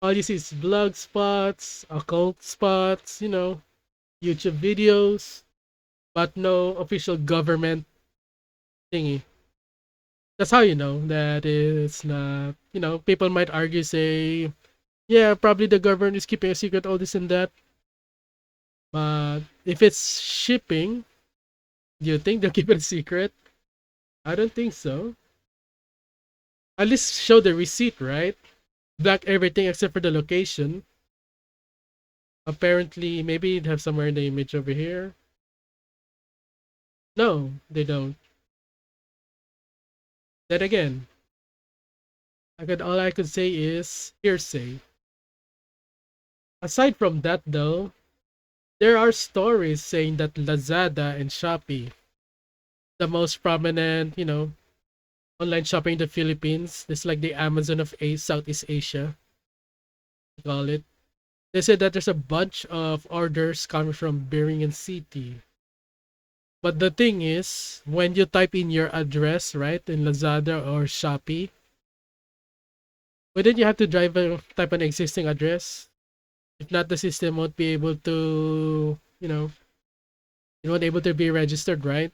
All you see is blog spots, occult spots, YouTube videos, but no official government thingy. That's how you know that it's not, people might argue, say, yeah, probably the government is keeping a secret, all this and that. But if it's shipping, do you think they'll keep it a secret? I don't think so. At least show the receipt, right? Black everything except for the location. Apparently, maybe you'd have somewhere in the image over here. No, they don't. Then again, all I could say is hearsay. Aside from that, though, there are stories saying that Lazada and Shopee, the most prominent, online shopping in the Philippines, it's like the Amazon of Southeast Asia, call it. They said that there's a bunch of orders coming from Biringan City. But the thing is, when you type in your address, right, in Lazada or Shopee, wouldn't you have to type an existing address? If not, the system won't be able to, it won't able to be registered, right?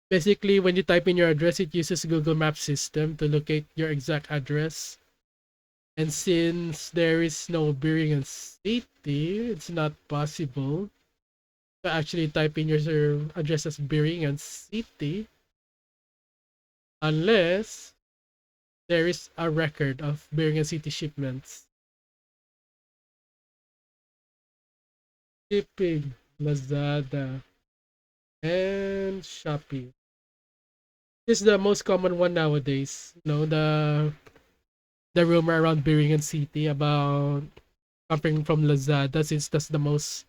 Basically, when you type in your address, it uses Google Maps system to locate your exact address. And since there is no Biringan City, it's not possible to actually type in your address as Biringan City unless there is a record of Biringan City shipments. Shipping, Lazada, and Shopee. This is the most common one nowadays. The rumor around Biringan City about coming from Lazada since that's the most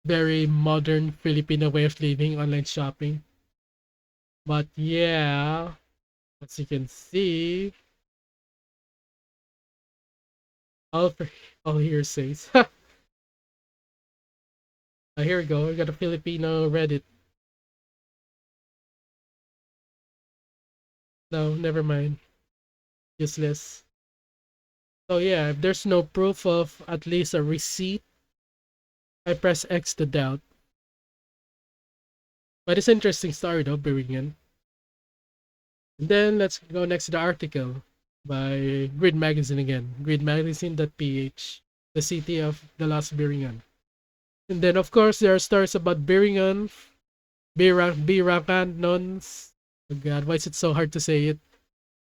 very modern Filipino way of living online shopping. But yeah, As you can see, all for all hearsays. Here we go. We got a Filipino Reddit. No, never mind. Useless. So yeah, if there's no proof of at least a receipt, I press X to doubt. But it's an interesting story though, Biringan. And then let's go next to the article by Grid Magazine again. Gridmagazine.ph, the city of the last Biringan. And then of course there are stories about Biringan, Biranganons. Oh god, why is it so hard to say it?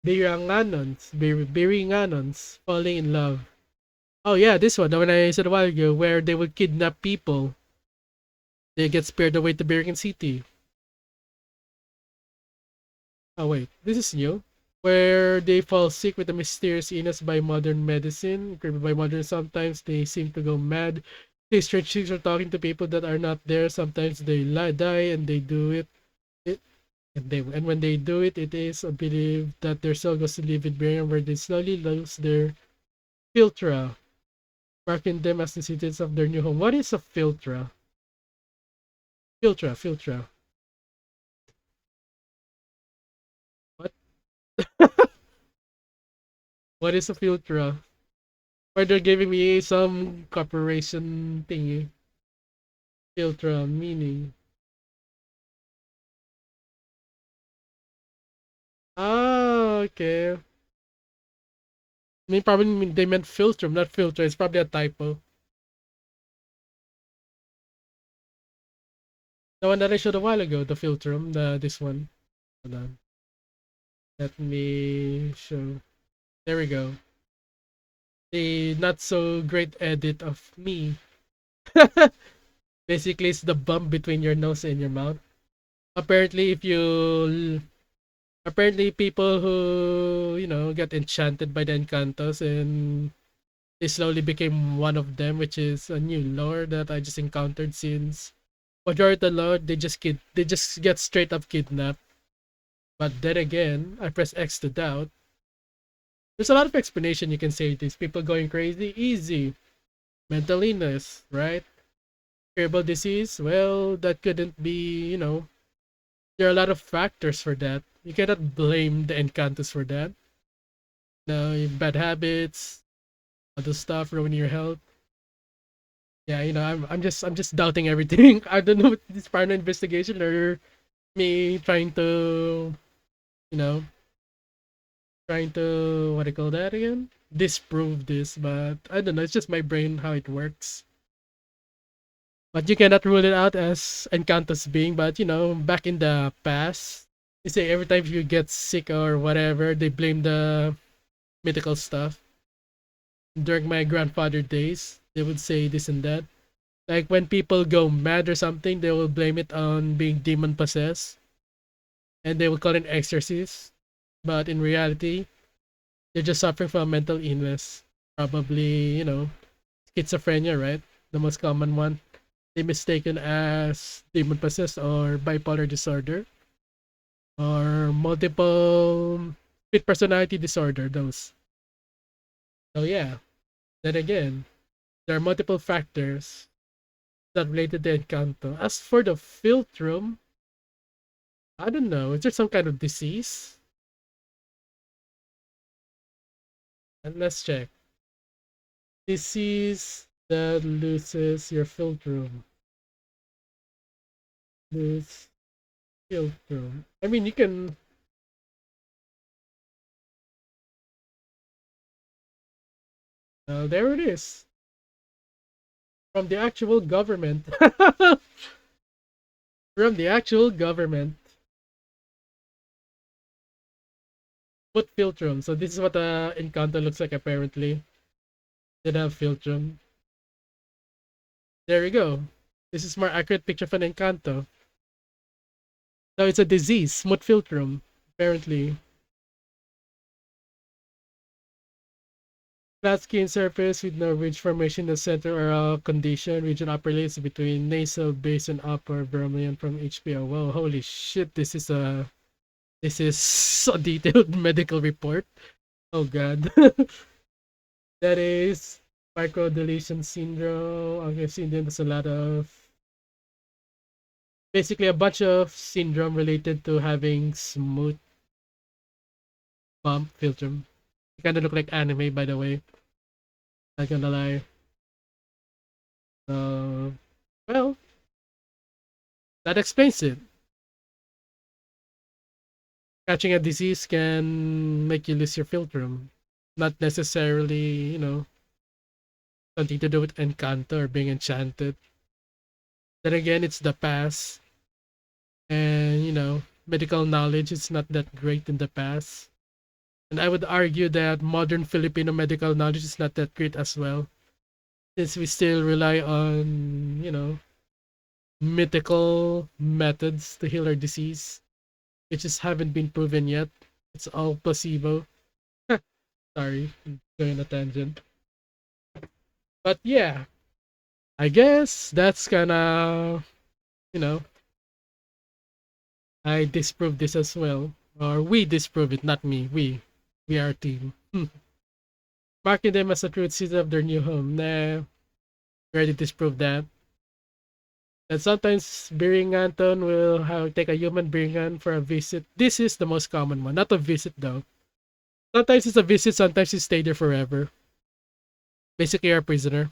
Biringanons falling in love. Oh yeah, this one, the one I said a while ago, where they would kidnap people. They get spared away to Biringan City. Oh wait, this is new. Where they fall sick with a mysterious illness by modern medicine. Creepy by modern, sometimes they seem to go mad. They strange things are talking to people that are not there. Sometimes they die and they do it. And when they do it, it is believed that their soul goes to live in Biringan, where they slowly lose their filtra, marking them as the citizens of their new home. What is a filtra? Filtra. What? What is a filtra? Why they're giving me some corporation thingy? Filtra meaning. Ah, okay. I mean, probably they meant filter, not filter. It's probably a typo. The one that I showed a while ago, the filtrum, this one. Hold on. Let me show. There we go. The not so great edit of me. Basically, it's the bump between your nose and your mouth. Apparently, apparently people who get enchanted by the Encantos and they slowly became one of them, which is a new lore that I just encountered since majority of the lore they just get straight up kidnapped. But then again, I press X to doubt. There's a lot of explanation you can say to these people going crazy. Easy. Mental illness, right? Curable disease, well, that couldn't be, there are a lot of factors for that. You cannot blame the Encantos for that. No, bad habits, other stuff ruining your health. Yeah, I'm just doubting everything. I don't know if this paranoid investigation or me trying to, you know, trying to what do you call that again? Disprove this, but I don't know. It's just my brain how it works. But you cannot rule it out as Encanto's being. But back in the past, you say every time you get sick or whatever, they blame the mythical stuff. During my grandfather days, they would say this and that. Like when people go mad or something, they will blame it on being demon possessed, and they will call it exorcist. But in reality, they're just suffering from a mental illness. Probably, schizophrenia, right? The most common one. They mistaken as demon possessed or bipolar disorder or multiple split personality disorder. Those. So yeah. Then again, there are multiple factors that related to Encanto. As for the Philtrum, I don't know. Is there some kind of disease? And let's check. Disease that loses your Philtrum. Lose Philtrum. I mean, you can. There it is. From the actual government. From the actual government. Put Philtrum. So this is what Encanto looks like apparently. Did have Philtrum. There we go. This is more accurate picture of an Encanto. So it's a disease, smooth philtrum, apparently. Flat skin surface with no ridge formation in the center or a condition. Region upper lays between nasal, base, and upper vermilion from HPO. Whoa, holy shit, this is a This is a detailed medical report. Oh god. That is microdeletion syndrome. Okay, syndrome. There's a lot of basically a bunch of syndrome related to having smooth bump filter. It kind of look like anime, by the way. Not gonna lie. Well, that explains it. Catching a disease can make you lose your filtrum. Not necessarily, something to do with Encanto or being enchanted. Then again, it's the past. And, medical knowledge is not that great in the past. And I would argue that modern Filipino medical knowledge is not that great as well. Since we still rely on, mythical methods to heal our disease, which just haven't been proven yet. It's all placebo. Sorry, I'm going on a tangent. But yeah, I guess that's kinda, you know, I disprove this as well. Or we disprove it, not me. We are a team. Marking them as a true citizen of their new home. Nah, we already disproved that. And sometimes Biringan will take a human Biringan for a visit. This is the most common one. Not a visit though. Sometimes it's a visit, sometimes you stay there forever. Basically, you're a prisoner.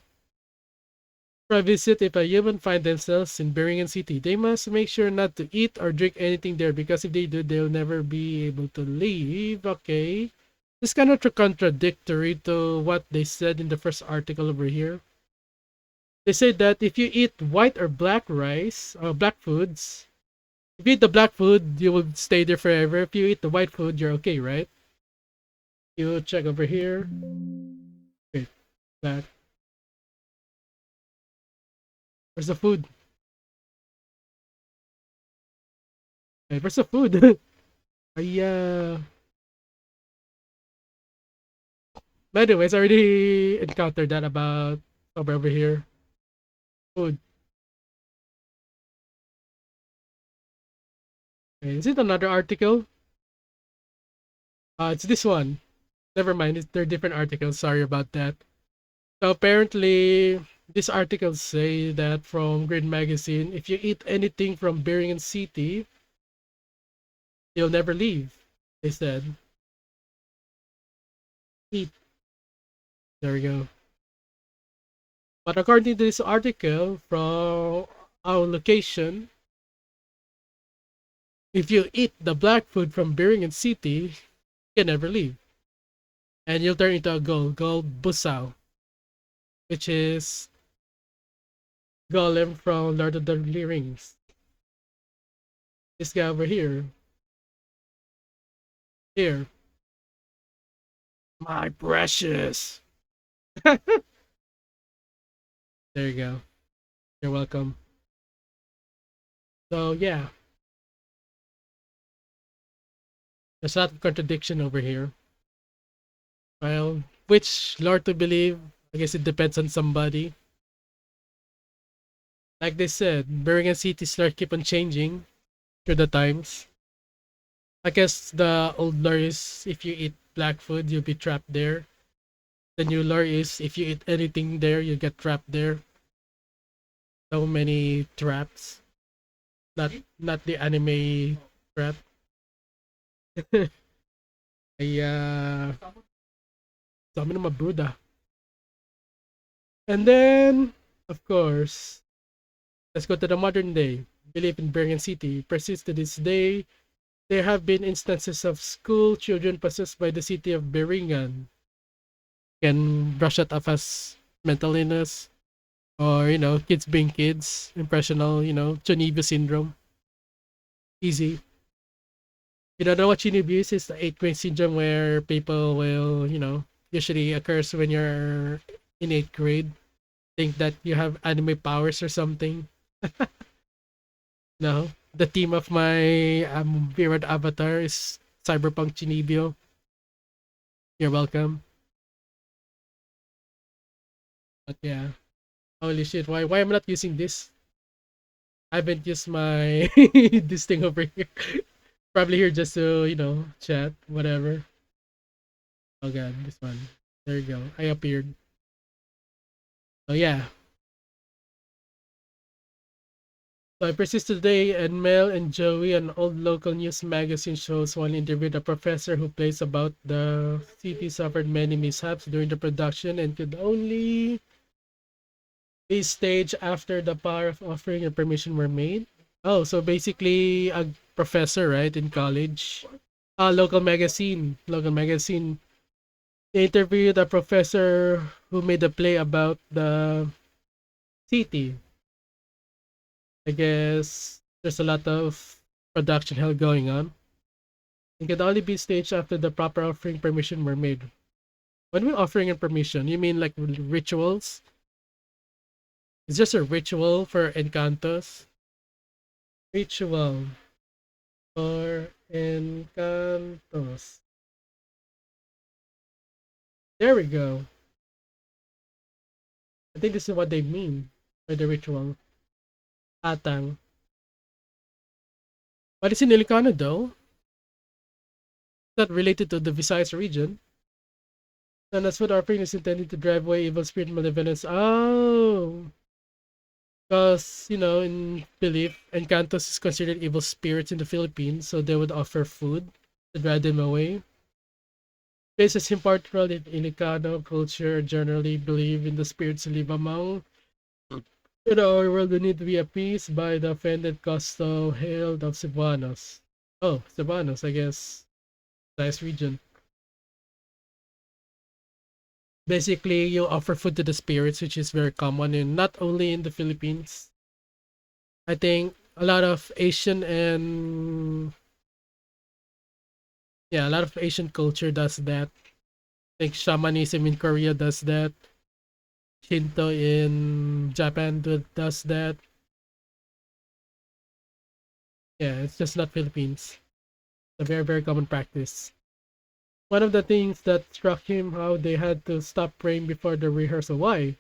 For a visit, if a human find themselves in Biringan City, they must make sure not to eat or drink anything there because if they do, they'll never be able to leave. Okay. This kind of contradictory to what they said in the first article over here. They say that if you eat white or black rice or black foods, if you eat the black food, you will stay there forever. If you eat the white food, you're okay, right? You check over here. Wait, black. Where's the food? Hey, where's the food? I By the way, I already encountered that about over here. Food. Okay, is it another article? It's this one. Never mind, they're different articles. Sorry about that. So apparently, these articles say that from Grid Magazine, if you eat anything from Biringan City, you'll never leave. They said. Eat. There we go. But according to this article from our location, if you eat the black food from Biringan City, you can never leave. And you'll turn into a gold Busao, which is Golem from Lord of the Rings. This guy over here. Here. My precious. There you go. You're welcome. So yeah, there's a lot of contradiction over here. Well, which lore to believe? I guess it depends on somebody. Like they said, Biringan City's lore keep on changing through the times. I guess the old lore is if you eat black food, you'll be trapped there. The new lore is if you eat anything there, you get trapped there. So many traps. Not the anime trap. Ay, dami na mabruda. And then, of course, let's go to the modern day. Belief in Biringan City persists to this day. There have been instances of school children possessed by the city of Biringan. Can brush it off as mental illness or, kids being kids, impressional, Chonibu syndrome. Easy. You don't know what Chonibu is? It's the 8th grade syndrome where people will, usually occurs when you're in 8th grade. Think that you have anime powers or something. No. The theme of my favorite avatar is Cyberpunk Chinibyo. You're welcome. But yeah. Holy shit, why am I not using this? I haven't used my this thing over here. Probably here just to, chat, whatever. Oh god, this one. There you go. I appeared. Oh yeah. So I persisted today, and Mel and Joey, an old local news magazine, shows one interviewed a professor who plays about the city suffered many mishaps during the production and could only be staged after the power of offering and permission were made. Oh, so basically a professor, right, in college. Local magazine. They interviewed a professor who made a play about the city. I guess there's a lot of production hell going on. It can only be staged after the proper offering permission were made. When we offering and permission, you mean like rituals? It's just a ritual for Encantos. Ritual for Encantos. There we go. I think this is what they mean by the ritual. Atang. But it's in Ilocano though. Not related to the Visayas region. And that's what offering is intended to drive away evil spirit malevolence. Oh. Because, in belief, Encantos is considered evil spirits in the Philippines, so they would offer food to drive them away. Places in particular in Ilocano culture generally believe in the spirits who live among our world who need to be appeased by the offended costo hailed of Cebuanos. Oh, Cebuanos, I guess. Nice region. Basically, you offer food to the spirits, which is very common in not only in the Philippines. I think a lot of Asian and yeah, a lot of Asian culture does that. I think shamanism in Korea does that. Shinto in Japan does that. Yeah, it's just not Philippines. It's a very, very common practice. One of the things that struck him how they had to stop praying before the rehearsal. Why?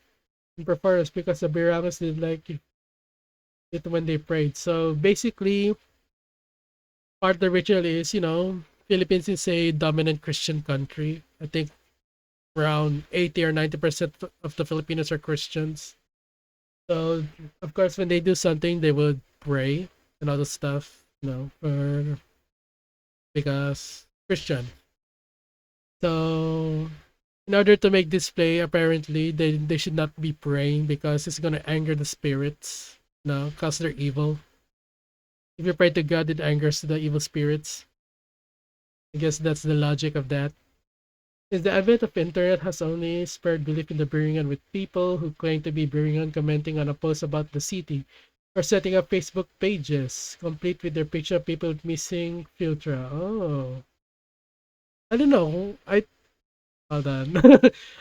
In performance because the Birangas didn't like it when they prayed. So basically, part of the ritual is, Philippines is a dominant Christian country. I think around 80 or 90% of the Filipinos are Christians. So, of course, when they do something, they would pray and other stuff, because Christian. So, in order to make this play, apparently, they should not be praying because it's going to anger the spirits, because they're evil. If you pray to God, it angers the evil spirits. I guess that's the logic of that. Since the advent of internet has only spurred belief in the Biringan with people who claim to be Biringan commenting on a post about the city or setting up Facebook pages, complete with their picture of people with missing filter. Oh. I don't know. Hold on.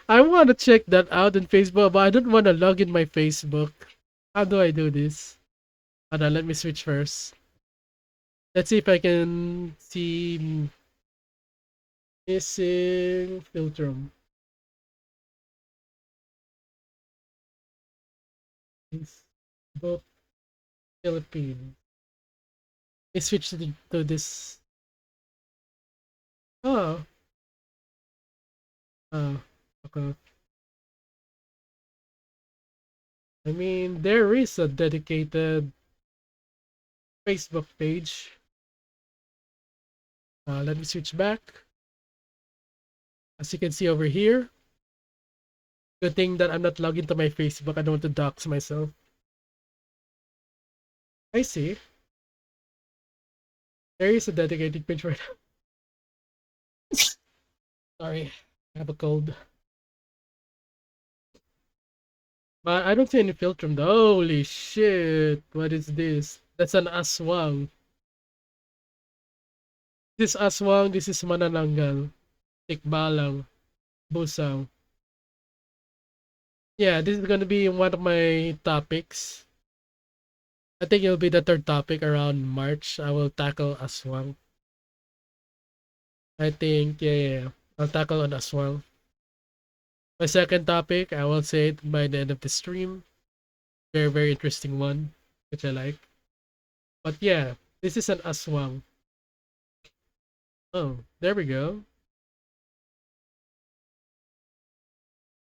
I want to check that out in Facebook, but I don't want to log in my Facebook. How do I do this? Hold on, let me switch first. Let's see if I can see missing filter. Facebook Philippines. Let me switch to this. Oh, oh, okay. I mean, there is a dedicated Facebook page. Let me switch back. As you can see over here, good thing that I'm not logged into my Facebook. I don't want to dox myself. I see. There is a dedicated page right now. Sorry, I have a cold. But I don't see any filter. Holy shit! What is this? That's an aswang. This is aswang. This is manananggal. Tikbalang. Busaw. Yeah, this is gonna be one of my topics. I think it'll be the third topic around March. I will tackle aswang. I think, yeah. I'll tackle on aswang. My second topic, I will say it by the end of the stream. Very, very interesting one, which I like. But yeah, this is an aswang. Oh, there we go.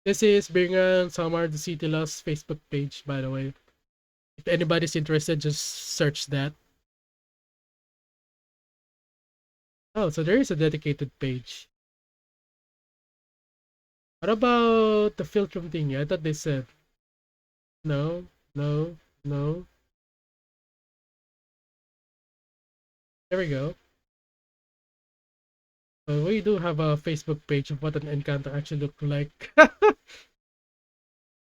This is Biringan Samar, the City Lost Facebook page, by the way. If anybody's interested, just search that. Oh, so there is a dedicated page. What about the Filtrum thingy? I thought they said no, no, no. There we go. We do have a Facebook page of what an Encanto actually look like.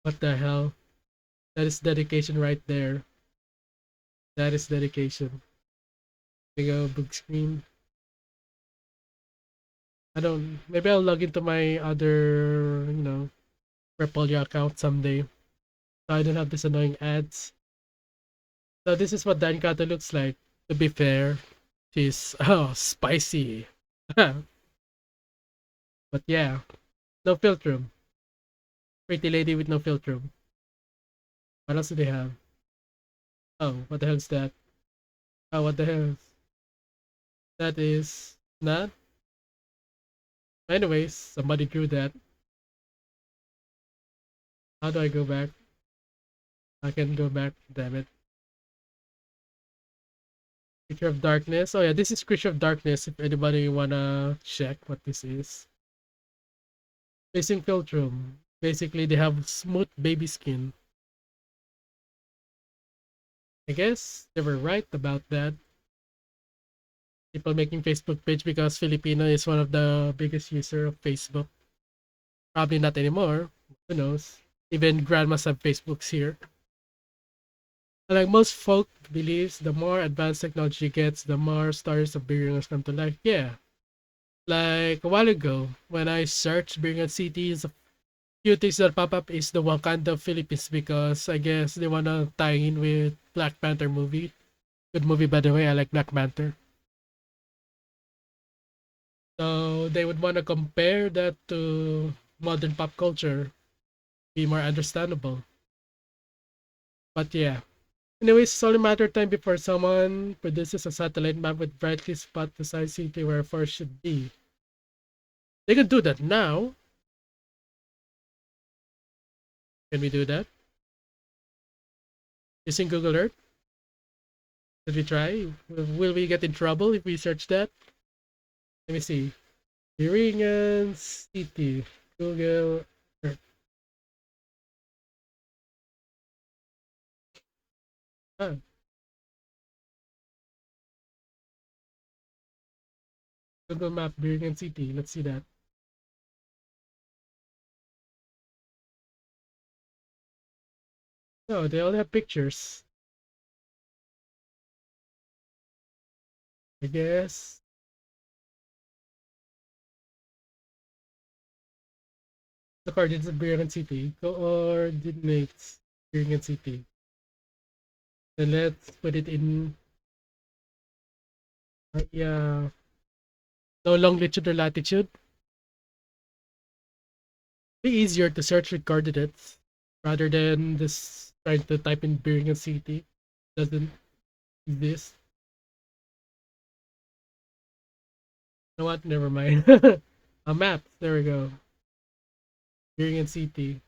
What the hell? That is dedication right there. That is dedication. There you go, big screen. I don't. Maybe I'll log into my other, Repolyo account someday. So I don't have this annoying ads. So this is what the Encanto looks like. To be fair, she's spicy. But yeah, no filtrum. Pretty lady with no filtrum. What else do they have? Oh, what the hell is that? Oh, what the hell? That is not. Anyways, somebody drew that. How do I go back? I can go back. Damn it. Creature of Darkness. Oh yeah, this is Creature of Darkness. If anybody wanna check what this is. Facing Filtrum. Basically, they have smooth baby skin. I guess they were right about that. People making Facebook page because Filipino is one of the biggest user of Facebook. Probably not anymore. Who knows? Even grandmas have Facebooks here. And like most folk believes, the more advanced technology gets, the more stories of Biringas come to life. Yeah. Like a while ago, when I searched Biringan City, a few things that pop up is the Wakanda of Philippines because I guess they wanna tie in with Black Panther movie. Good movie, by the way. I like Black Panther. So they would want to compare that to modern pop culture, be more understandable. But yeah. Anyways, it's only a matter of time before someone produces a satellite map with brightly spot the size city where a forest should be. They can do that now. Can we do that? Using Google Earth? Should we try? Will we get in trouble if we search that? Let me see. Biringan City. Google Earth. Ah, Google Map Biringan City. Let's see that. No, they all have pictures. I guess. The coordinates of Biringan City. Coordinates Biringan City. Then let's put it in no longitude or latitude. Be easier to search with coordinates rather than this trying to type in Biringan City. Doesn't exist. You know what? Never mind. A map. There we go. Biringan City.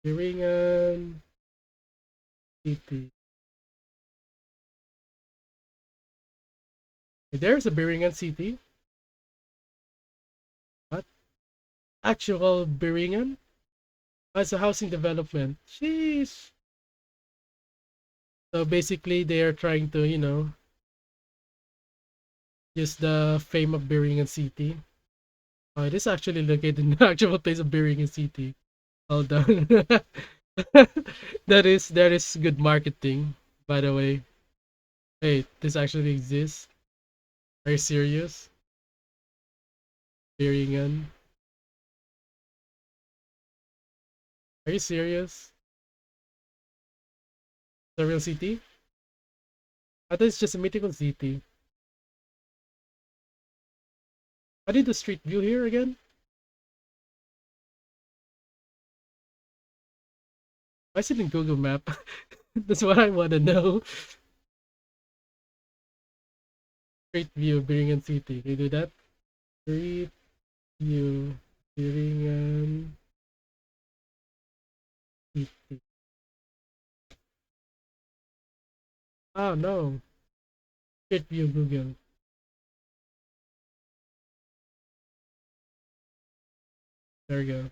Biringan City. There's a Biringan City. What? Actual Biringan? Oh, it's a housing development. Sheesh. So basically, they are trying to, use the fame of Biringan City. Oh, it is actually located in the actual place of Biringan City. Hold on. that is good marketing, by the way. Hey, this actually exists. Are you serious? Biringan. Are you serious? The real city? I thought it's just a mythical city. I did the street view here again. I see it in Google Map. That's what I want to know. Street view, Biringan City. Can you do that? Street view, Biringan City. Oh no. Street view, Google. There we go.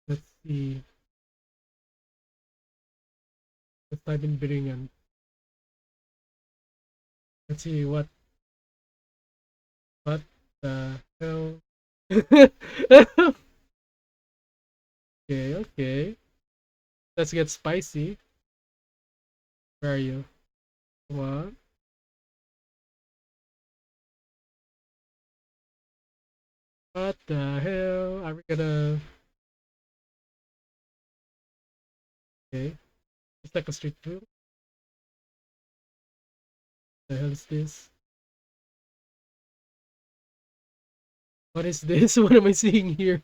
Let's see. Let's type in Biringan. Let's see what the hell. Okay, okay. Let's get spicy. Where are you? Come on. What the hell? Are we gonna? Okay, it's like a street food. The hell is this? What is this? What am I seeing here?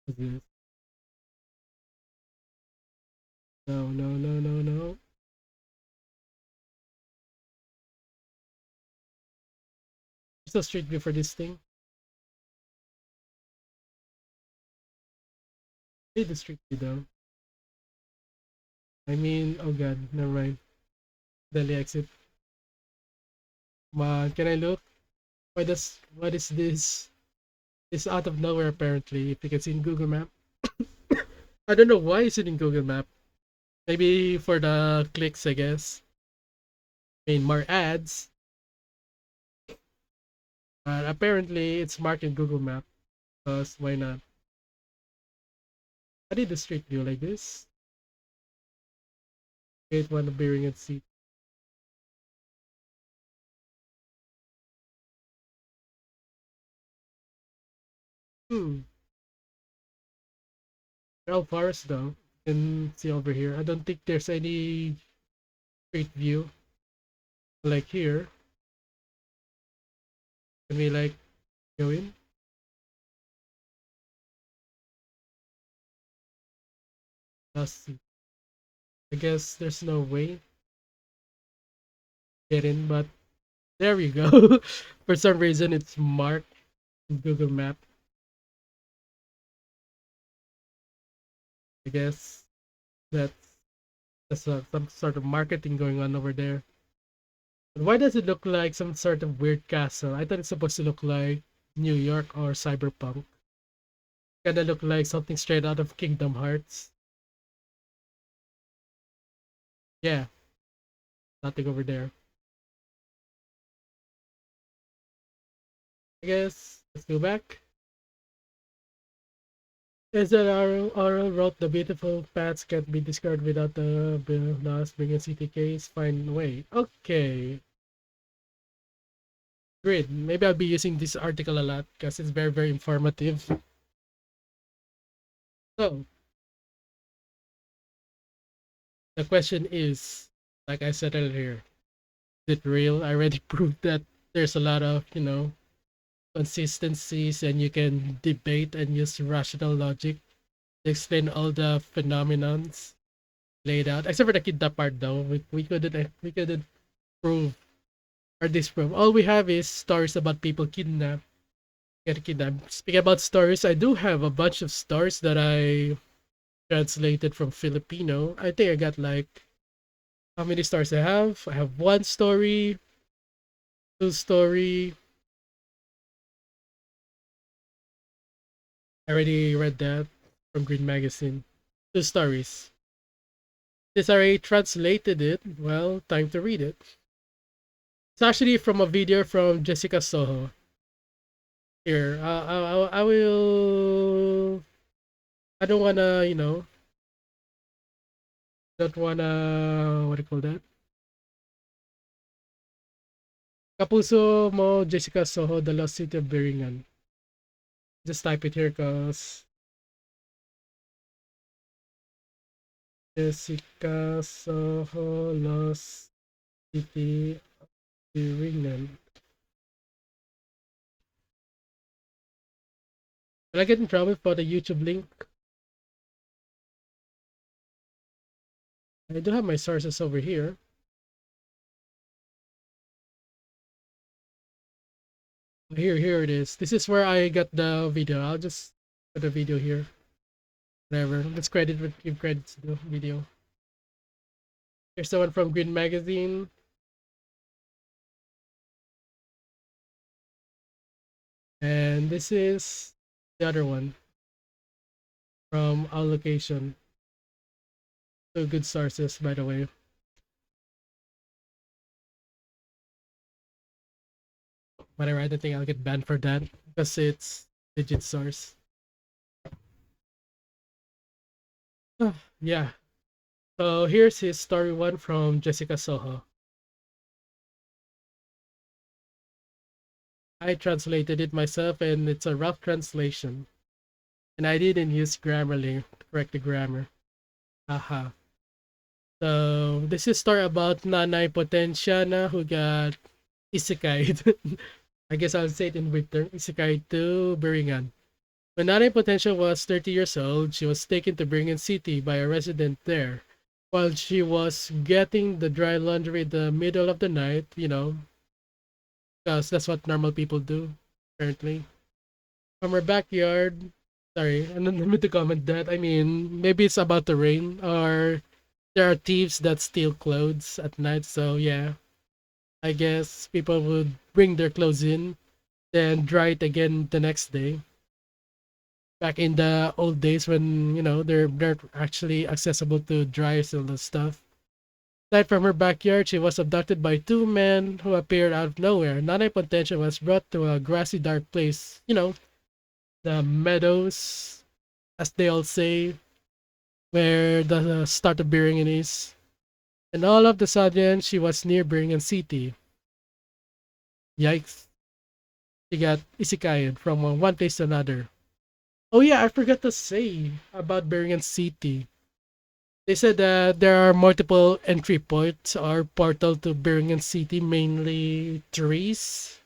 What's this? No, no, no, no, no. There's no street view for this thing. Need the street view though. I mean, oh god, never mind. Delhi exit. Come on, can I look? What is this? It's out of nowhere apparently. If you can see in Google Map. I don't know why it's in Google Map. Maybe for the clicks, I guess. I mean, more ads. But apparently, it's marked in Google Map. Because why not? I did the street view like this. Create one of Biringan City. Hmm. They're all forest though. You can see over here. I don't think there's any street view. Like here. Can we like go in? Let's see. I guess there's no way to get in, but there we go. For some reason, it's marked in Google Map. I guess that's some sort of marketing going on over there. But why does it look like some sort of weird castle? I thought it's supposed to look like New York or Cyberpunk. Kinda look like something straight out of Kingdom Hearts. Yeah, nothing over there. I guess let's go back. Is that Oral wrote the beautiful paths can't be described without the last Biringan City case. Find a way. Okay. Great. Maybe I'll be using this article a lot because it's very, very informative. So, the question is, like I said earlier, is it real? I already proved that there's a lot of, consistencies and you can debate and use rational logic to explain all the phenomenons laid out. Except for the kidnap part though. We couldn't prove or disprove. All we have is stories about people get kidnapped. Speaking about stories, I do have a bunch of stories that I translated from Filipino. I think I got like how many stories I have? I have one story, two story. I already read that from Green Magazine. Two stories. Since I already translated it, well, time to read it. It's actually from a video from Jessica Soho. Here, I will. I don't wanna, don't wanna. What do you call that? Kapuso Mo, Jessica Soho, The Lost City of Biringan. Just type it here, cause Jessica Soho, Lost City of Biringan. Will I get in trouble for the YouTube link? I do have my sources over here. Here it is. This is where I got the video. I'll just put the video here. Whatever. Let's give credits to the video. Here's the one from Green Magazine. And this is the other one from our location. So good sources, by the way. Whatever, I don't think I'll get banned for that because it's legit source. Yeah. So here's his story one from Jessica Soho. I translated it myself and it's a rough translation. And I didn't use Grammarly to correct the grammar. Haha. So this is a story about Nanay Potensiana who got isekai. I guess I'll say it in weak term. Isekai to Biringan. When Nanay Potensia was 30 years old, she was taken to Biringan City by a resident there. While she was getting the dry laundry in the middle of the night, because that's what normal people do, apparently. From her backyard, sorry, I don't mean to comment that. I mean, maybe it's about the rain, or there are thieves that steal clothes at night, so yeah. I guess people would bring their clothes in, then dry it again the next day. Back in the old days when they're actually accessible to dryers and all that stuff. Aside from her backyard, she was abducted by two men who appeared out of nowhere. Nanay Potentia was brought to a grassy, dark place. The meadows, as they all say, where the start of Biringen is. And all of the sudden, she was near Biringen City. Yikes! She got isekai'd from one place to another. Oh yeah, I forgot to say about Biringen City. They said that there are multiple entry points or portal to Biringan City, mainly trees.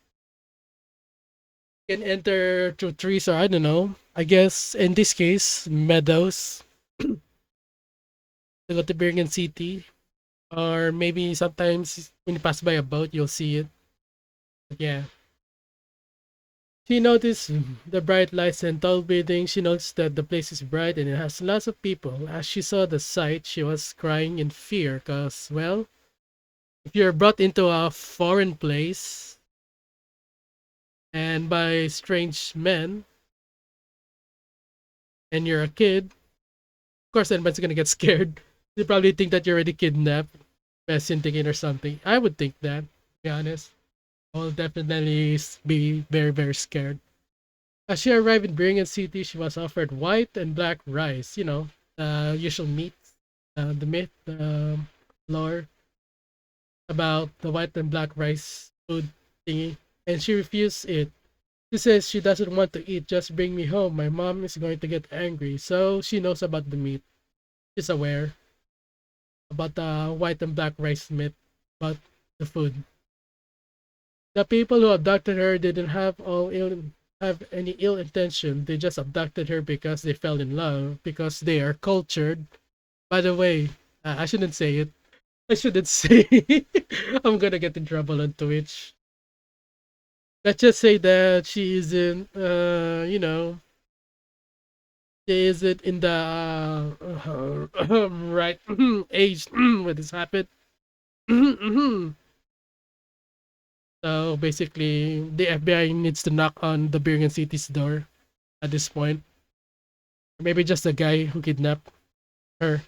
You can enter through trees or I don't know. I guess in this case, meadows to go to Biringan City. Or maybe sometimes when you pass by a boat, you'll see it. But yeah. She noticed the bright lights and tall buildings. She noticed that the place is bright and it has lots of people. As she saw the sight, she was crying in fear because, well, if you're brought into a foreign place and by strange men and you're a kid, of course everyone's gonna get scared. They probably think that you're already kidnapped, messing thinking or something. I would think that, to be honest. I will definitely be very, very scared. As she arrived in Biringan City, she was offered white and black rice, the usual meat, the myth, the lore about the white and black rice food thingy, and she refused it. She says she doesn't want to eat, just bring me home. My mom is going to get angry. So she knows about the meat. She's aware about the white and black rice myth, about the food. The people who abducted her didn't have any ill intention. They just abducted her because they fell in love, because they are cultured. By the way, I shouldn't say it. I shouldn't say. I'm gonna get in trouble on Twitch. Let's just say that she isn't, she isn't in the right age when this happened. So basically, the FBI needs to knock on the Biringan City's door at this point. Or maybe just the guy who kidnapped her.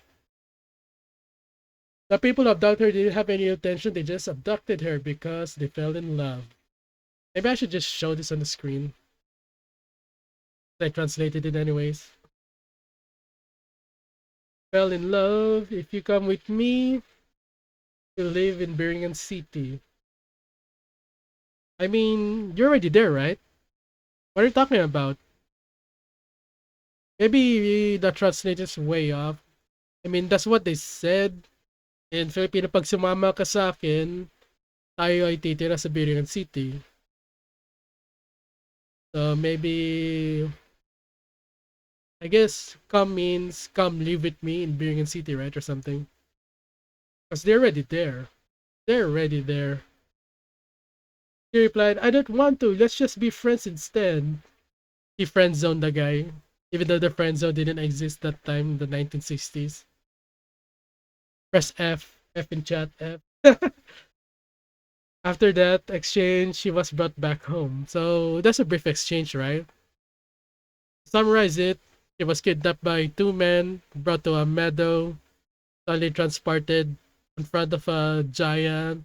The people who abducted her didn't have any intention. They just abducted her because they fell in love. Maybe I should just show this on the screen. I translated it anyways. Fell in love. If you come with me, you live in Biringan City. I mean, you're already there, right? What are you talking about? Maybe the translator's way off. I mean, that's what they said. In Filipino, pag sumama ka sa akin, tayo ay titira sa Biringan City. So maybe, I guess, come means come live with me in Biringan City, right? Or something. because they're already there. They're already there. He replied, I don't want to. Let's just be friends instead. He friend zoned the guy, even though the friend zone didn't exist that time in the 1960s. Press F, F in chat, F. After that exchange, she was brought back home. So that's a brief exchange, right? To summarize it, she was kidnapped by two men, brought to a meadow, suddenly transported in front of a giant,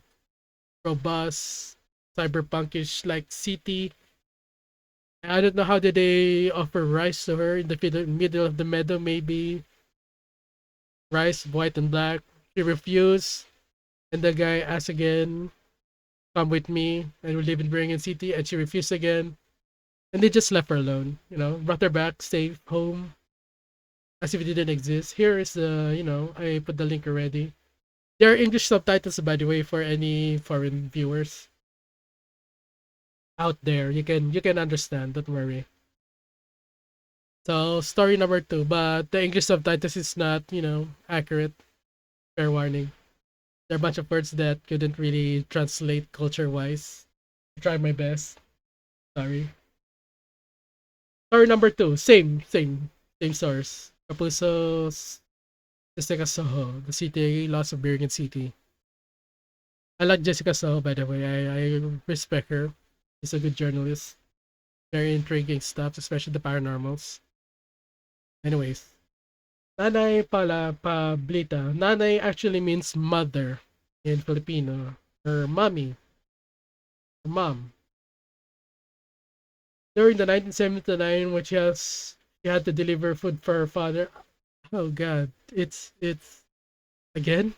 robust, cyberpunkish like city. I don't know how did they offer rice to her in the middle of the meadow, maybe rice, white and black. She refused, and the guy asked again, come with me, and we live in Biringan City, and she refused again. And they just left her alone, brought her back safe home as if it didn't exist. Here is I put the link already. There are English subtitles, by the way, for any foreign viewers out there. You can understand, don't worry. So story number two, but the English subtitles is not, accurate. Fair warning. There are a bunch of words that couldn't really translate culture wise. I tried my best. Sorry. Story number two, same source. Kapuso's Jessica Soho, the city loss of Biringan City. I like Jessica Soho, by the way. I respect her. She's a good journalist. Very intriguing stuff, especially the paranormals. Anyways, Nanay pala Pablita. Nanay actually means mother in Filipino. Her mommy, her mom. During the 1979, when she had to deliver food for her father. Oh God, it's again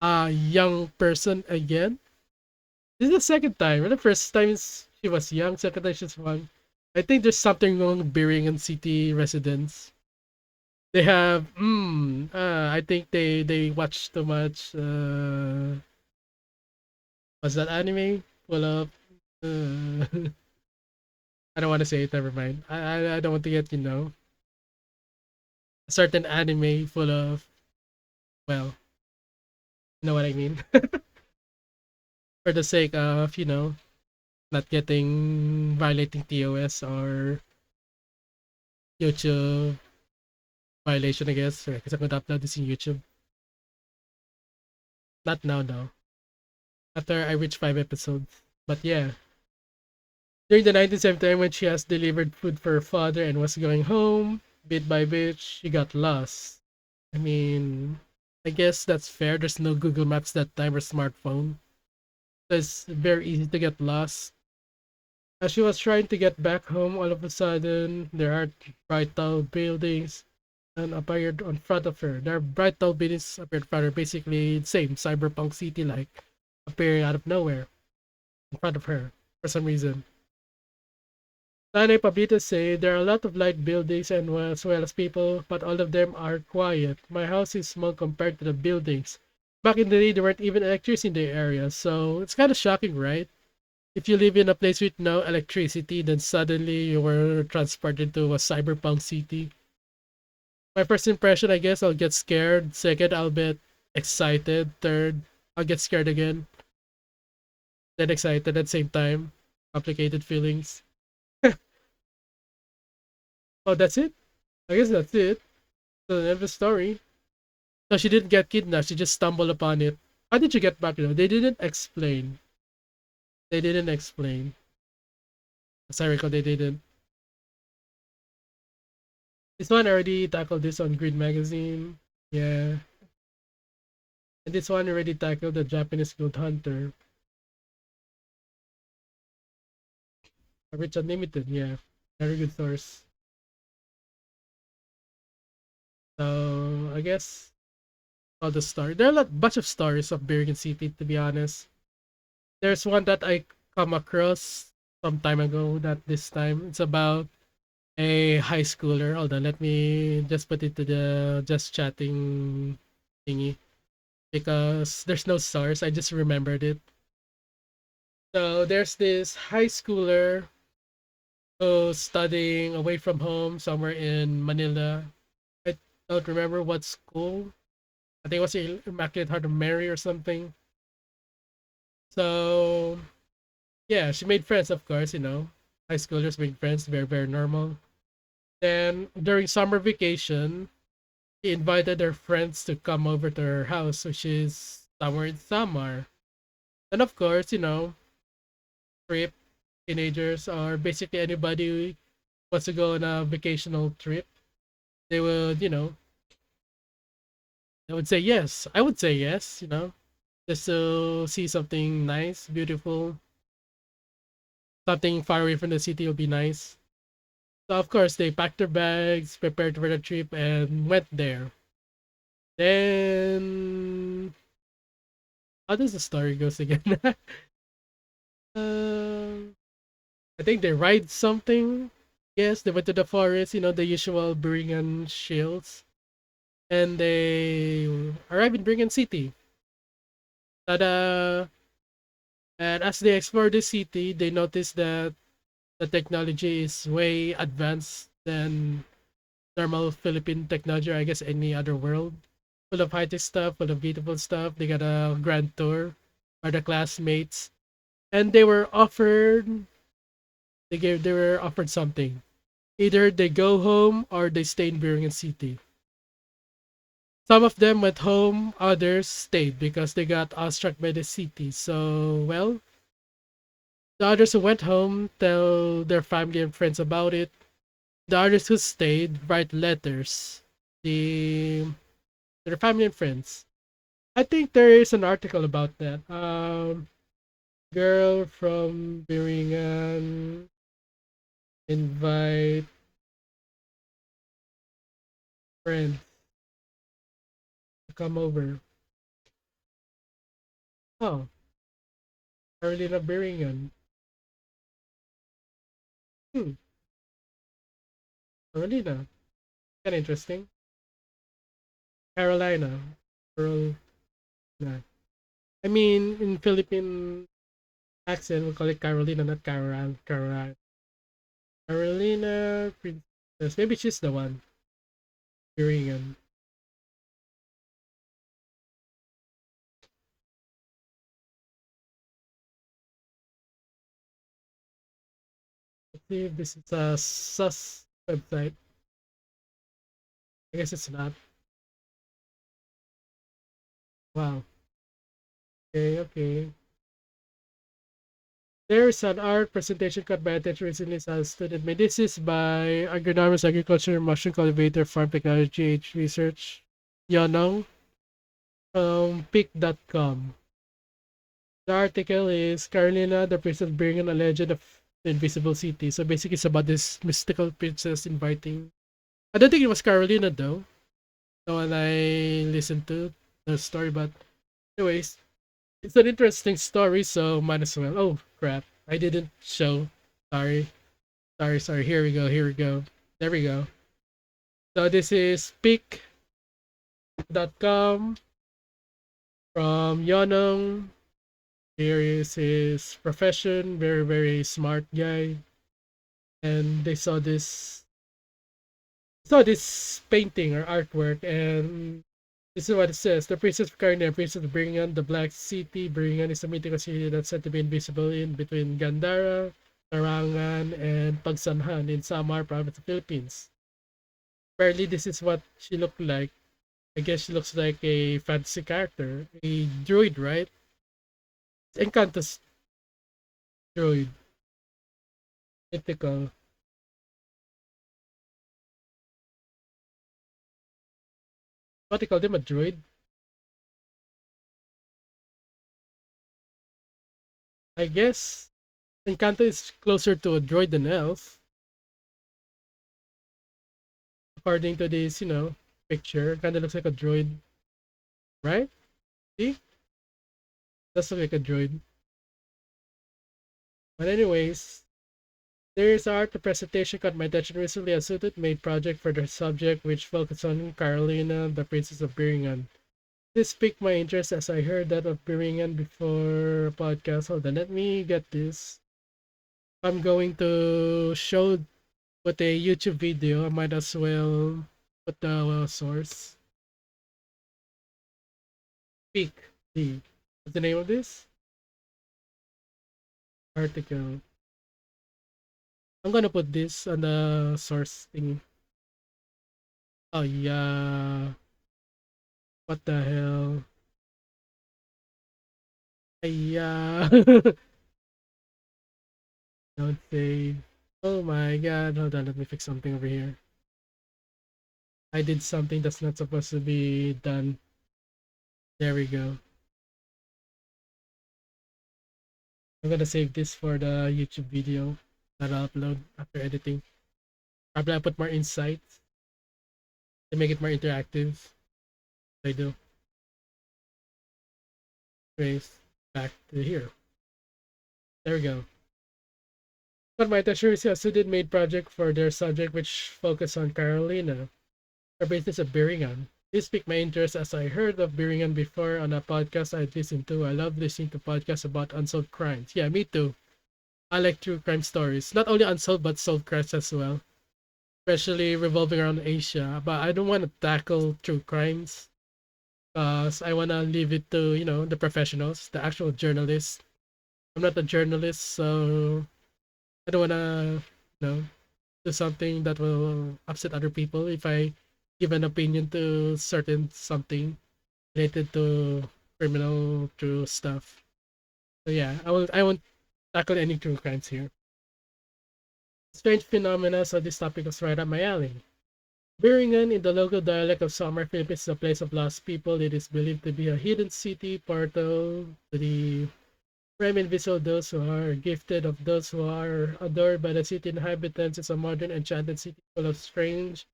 a young person again. This is the second time. The first time is she was young. Second time she's young. I think there's something wrong with Biringan City residents. They have I think they watch too much was that anime? Full of I don't want to say it, never mind. I don't want to get, a certain anime full of, well, you know what I mean? For the sake of, not getting violating TOS or YouTube violation, I guess. Because I'm gonna upload this in YouTube. Not now though. After I reach 5 episodes. But yeah. During the 1970s, when she has delivered food for her father and was going home, bit by bit, she got lost. I mean, I guess that's fair. There's no Google Maps that time or smartphone. So it's very easy to get lost. As she was trying to get back home, all of a sudden, there are bright tall buildings and appeared in front of her. There are bright tall buildings appeared in front of her, basically same cyberpunk city like appearing out of nowhere in front of her for some reason. Nanay Pablita say there are a lot of light buildings and as well as people, but all of them are quiet. My house is small compared to the buildings. Back in the day, there weren't even electricity in the area, so it's kind of shocking, right? If you live in a place with no electricity, then suddenly you were transported to a cyberpunk city. My first impression, I guess, I'll get scared. Second, I'll get excited. Third, I'll get scared again. Then excited at the same time. Complicated feelings. Oh, that's it? I guess that's it. So the end of the story. So she didn't get kidnapped. She just stumbled upon it. How did you get back? They didn't explain. They didn't explain. As I recall, they didn't. This one already tackled this on Grid Magazine. Yeah. And this one already tackled the Japanese Gold Hunter. Rich Unlimited, yeah. Very good source. So I guess all the story. There are a bunch of stories of Biringan City, to be honest. There's one that I come across some time ago, not this time. It's about a high schooler. Hold on, let me just put it to the just chatting thingy because there's no source. I just remembered it. So there's this high schooler who's studying away from home somewhere in Manila. I don't remember what school. I think it was Immaculate Heart of Mary or something. So yeah, she made friends, of course. High schoolers make friends, very very normal. Then during summer vacation, she invited her friends to come over to her house, which is somewhere in Samar. And of course, trip teenagers or basically anybody who wants to go on a vacational trip, they would, they would say yes. I would say yes, just to see something nice, beautiful, something far away from the city would be nice. So of course they packed their bags, prepared for the trip, and went there. Then how does the story goes again? um, I think they ride something. Yes, they went to the forest, the usual Biringan shields, and they arrive in Biringan City. Ta-da! And as they explore the city, they notice that the technology is way advanced than normal Philippine technology, or I guess any other world. Full of high-tech stuff, full of beautiful stuff. They got a grand tour by the classmates, and they were offered something. Either they go home or they stay in Biringan City. Some of them went home, others stayed because they got awestruck by the city. So, well, the others who went home tell their family and friends about it. The others who stayed write letters the, to their family and friends. I think there is an article about that. Girl from Biringan invite friends to come over. Oh, Carolina Biringan. Hmm, Carolina. Kind of interesting. Carolina. Carolina. I mean, in Philippine accent, we call it Carolina, not Caroline. Caroline. Carolina Princess. Maybe she's the one. Biringan. Let's see if this is a sus website. I guess it's not. Wow. Okay, okay. There's an art presentation cut by attention recently as a student made. This is by agronomist, agriculture, mushroom cultivator, farm technology, age research. Yonong from pic.com. The article is Carolina, the princess bringing a legend of the invisible city. So basically, it's about this mystical princess inviting. I don't think it was Carolina though. The one I listened to the story, but anyways, it's an interesting story, so might as well. Oh crap! I didn't show. Sorry, sorry. Here we go. Here we go. There we go. So this is pic.com from Yonong. Here is his profession. Very very smart guy, and they saw this painting or artwork, and this is what it says. The princess of Karna, princess of Biringan, the Black City. Biringan is a mythical city that's said to be invisible in between Gandara, Larangan, and Pagsanhan in Samar province of Philippines. Apparently, this is what she looked like. I guess she looks like a fantasy character. A druid, right? Encanto's druid. Mythical. What do you call them? A druid? I guess Encanto is closer to a druid than elf. According to this, picture. Kinda looks like a droid, right? See? Does look like a droid. But anyways, there's art. The presentation caught my attention recently. A suited made project for the subject which focused on Carolina, the Princess of Biringan. This piqued my interest as I heard that of Biringan before a podcast. Hold on, let me get this. I'm going to show with a YouTube video. I might as well put the source. Speak the what's the name of this article? I'm gonna put this on the source thingy. Oh yeah, what the hell? Yeah, don't say. Oh my god, hold on, let me fix something over here. I did something that's not supposed to be done. There we go. I'm gonna save this for the YouTube video that I'll upload after editing. Probably I'll put more insights to make it more interactive. I do. Trace back to here. There we go. But my Tashuris a student made project for their subject which focused on Carolina, a business of Biringan. This piqued my interest as I heard of Biringan before on a podcast I'd listened to. I love listening to podcasts about unsolved crimes. Yeah, me too. I like true crime stories. Not only unsolved but solved crimes as well. Especially revolving around Asia. But I don't want to tackle true crimes. Because I want to leave it to, the professionals, the actual journalists. I'm not a journalist, so I don't want to, do something that will upset other people if I give an opinion to certain something related to criminal true stuff. So yeah, I won't tackle any true crimes here. Strange phenomena, so this topic was right up my alley. Biringan in the local dialect of Samar, Philippines is a place of lost people. It is believed to be a hidden city, portal to the prime and visual those who are gifted of those who are adored by the city inhabitants. It's a modern enchanted city full of strange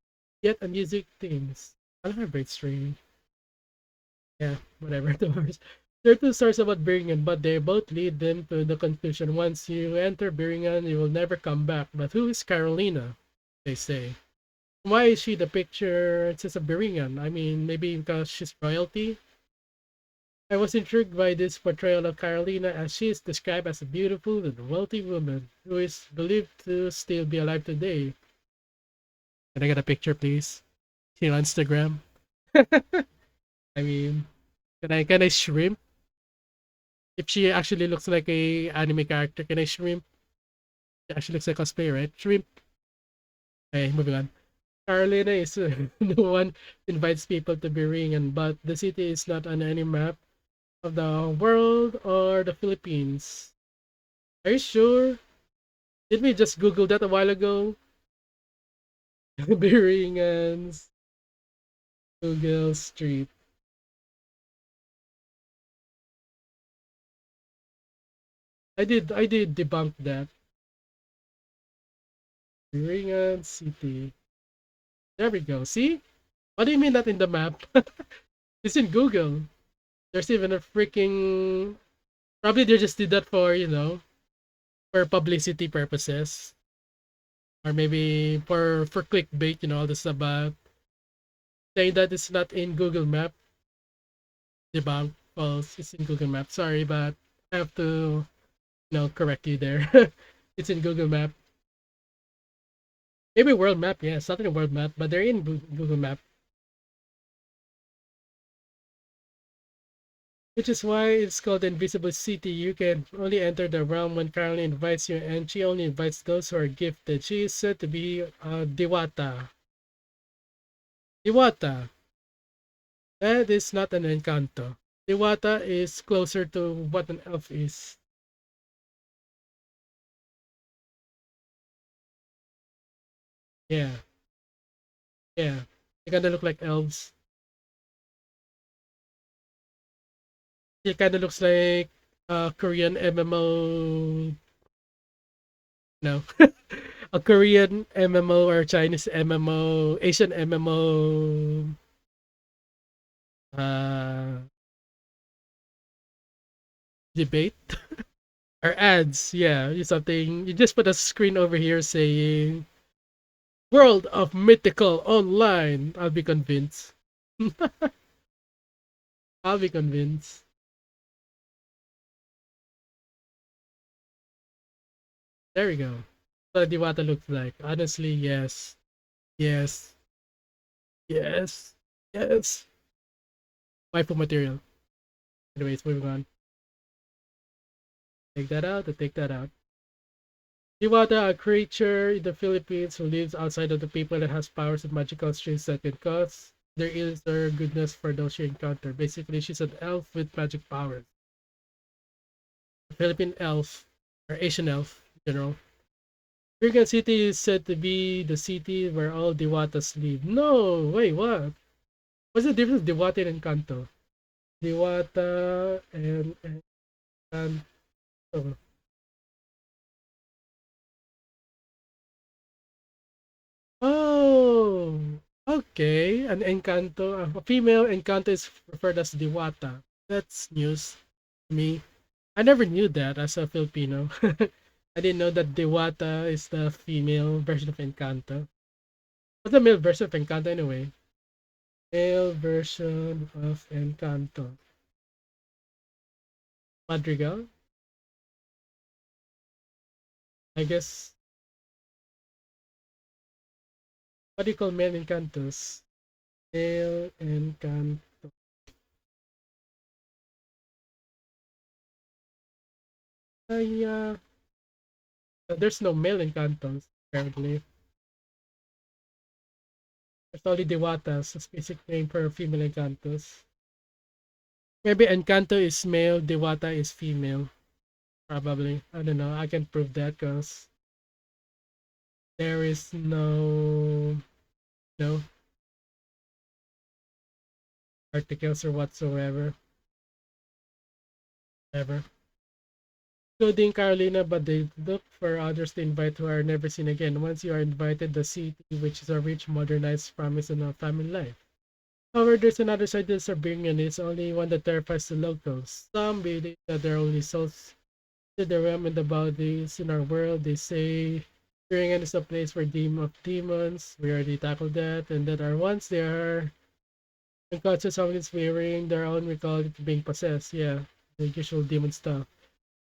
yet amusing things. I don't know, very strange. Yeah, whatever. There are two stories about Biringan, but they both lead them to the conclusion. Once you enter Biringan, you will never come back. But who is Carolina? They say. Why is she the picture? It says a Biringan. I mean, maybe because she's royalty. I was intrigued by this portrayal of Carolina as she is described as a beautiful and wealthy woman who is believed to still be alive today. Can I get a picture, please? Here on Instagram. I mean, can I shrimp? If she actually looks like a anime character, can I shrimp? She actually looks like cosplay, right? Shrimp. Okay, moving on. Carolina is the one invites people to Biringan, but the city is not on any map of the world or the Philippines. Are you sure? Did we just Google that a while ago? Biringan's Google Street. I did debunk that. Biringan City. There we go. See? What do you mean not in the map? It's in Google. There's even a freaking. Probably they just did that for, for publicity purposes. Or maybe for clickbait, all this about saying that it's not in Google Map. Debunk. False. It's in Google Map. Sorry, but I have to, correct you there. It's in Google Map. Maybe World Map, yeah. It's not in a World Map, but they're in Google Map. Which is why it's called the Invisible City. You can only enter the realm when Caroline invites you, and she only invites those who are gifted. She is said to be Diwata. Diwata. That is not an Encanto. Diwata is closer to what an elf is. Yeah, yeah. They kind of look like elves. It kind of looks like Korean MMO. No, a Korean MMO or Chinese MMO, Asian MMO. Uh, debate or ads. Yeah, something. You just put a screen over here saying "World of Mythical Online." I'll be convinced. I'll be convinced. There we go. What Diwata looks like. Honestly, yes. Yes. Yes. Yes. Waifu material. Anyways, moving on. Take that out. Take that out. Diwata, a creature in the Philippines who lives outside of the people and has powers and magical strings that can cause their ills or goodness for those she encounter. Basically, she's an elf with magic powers. A Philippine elf, or Asian elf in general. Biringan City is said to be the city where all Diwatas live. No, wait, what? What's the difference between Diwata and Encanto? Diwata and Encanto. Oh, okay. An Encanto, a female Encanto is referred as Diwata. That's news to me. I never knew that as a Filipino. I didn't know that Diwata is the female version of Encanto. What's the male version of Encanto anyway? Male version of Encanto. Madrigal? I guess. What do you call male Encantos? Male Encanto. Yeah. There's no male Encantos, apparently. There's only Diwatas, a specific name for female Encantos. Maybe Encanto is male, Diwata is female. Probably. I don't know. I can prove that because there is no articles or whatsoever. Ever. Including Carolina, but they look for others to invite who are never seen again. Once you are invited, the city, which is a rich, modernized promise and a family life. However, there's another side to Biringan. It's only one that terrifies the locals. Some believe that there are only souls to the realm and the bodies in our world. They say Biringan is a place for demons. We already tackled that. And that are once there unconscious someone's wearing their own, we call it being possessed. Yeah, the usual demon stuff.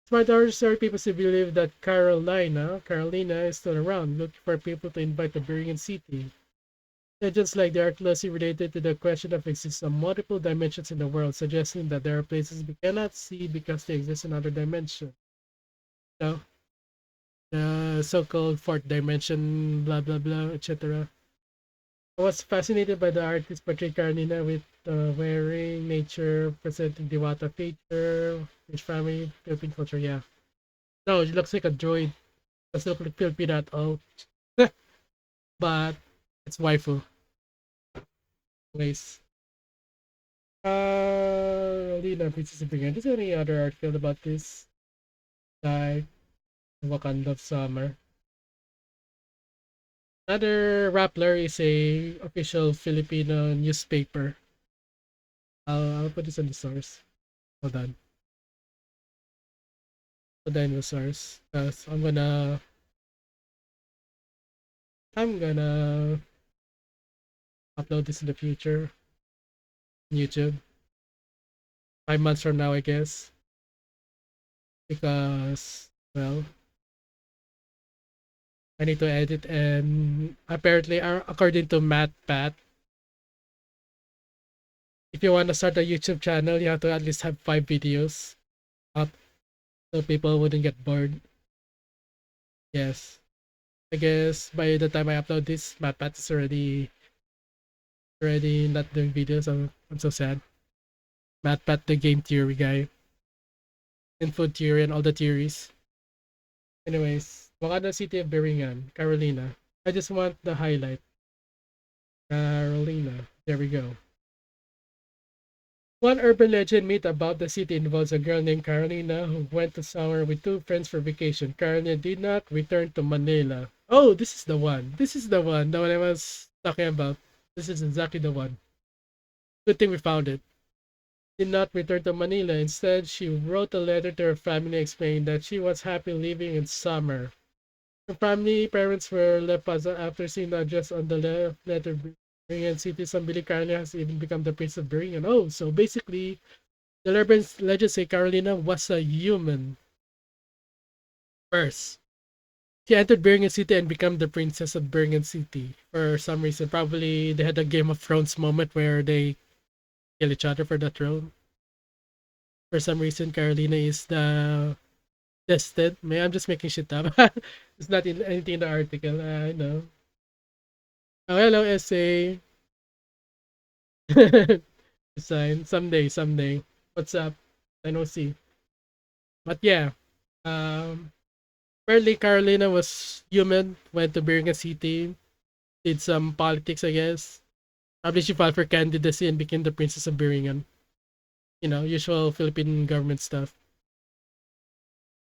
Smart story people still believe that Carolina is still around, looking for people to invite to Biringan City. Legends like they are closely related to the question of existence of multiple dimensions in the world, suggesting that there are places we cannot see because they exist in other dimensions. So, the so-called fourth dimension, blah blah blah, etc. I was fascinated by the artist portrayed Carolina with wearing nature, presenting Diwata feature, his family, Philippine culture. Yeah, no, it looks like a droid. Doesn't look like Filipino at all. But it's waifu. Ways. Lina Princess of Is there any other article about this? Like Wakanda of Samar. Another Rappler is a official Filipino newspaper. I'll put this on the source. Hold on. The dinosaurs. Cause I'm gonna upload this in the future. YouTube. 5 months from now I guess. Because well I need to edit and apparently according to Pat, if you want to start a YouTube channel, you have to at least have 5 videos up so people wouldn't get bored. Yes. I guess by the time I upload this, Pat is already not doing videos. I'm so sad. Pat, the game theory guy, and food theory and all the theories. Anyways, Wakanda City of Biringan, Carolina. I just want the highlight. Carolina. There we go. One urban legend myth about the city involves a girl named Carolina who went to summer with two friends for vacation. Carolina did not return to Manila. Oh, this is the one. This is the one. The one I was talking about. This is exactly the one. Good thing we found it. Did not return to Manila. Instead, she wrote a letter to her family explaining that she was happy living in summer. Her family parents were left puzzled after seeing the address on the letter. Biringan City, some believe Carolina has even become the Prince of Biringan. Oh, so basically, the legends say Carolina was a human first. She entered Biringan City and became the princess of Biringan City for some reason. Probably they had a Game of Thrones moment where they kill each other for the throne. For some reason, Carolina is the tested. May I'm just making shit up. It's not in anything in the article. I know. Oh, hello, essay. Sign someday, someday. What's up? I don't see. But yeah, um, apparently Carolina was human. Went to Biringan City, did some politics, I guess. Probably she filed for candidacy and became the princess of Biringan. You know, usual Philippine government stuff.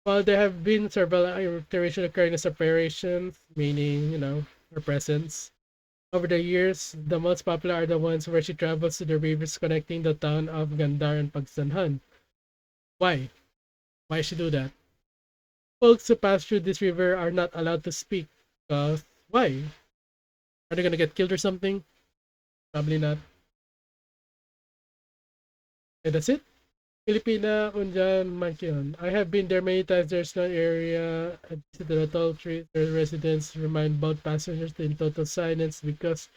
While there have been several iterations of Carolina's operations, meaning her presence. Over the years, the most popular are the ones where she travels to the rivers connecting the town of Gandar and Pagsanhan. Why? Why she do that? Folks who pass through this river are not allowed to speak. Cause why? Are they gonna get killed or something? Probably not. And that's it. Filipina, Unjan, Mankion. I have been there many times. There's no area. I visit the toll tree. The residents remind boat passengers to in total silence because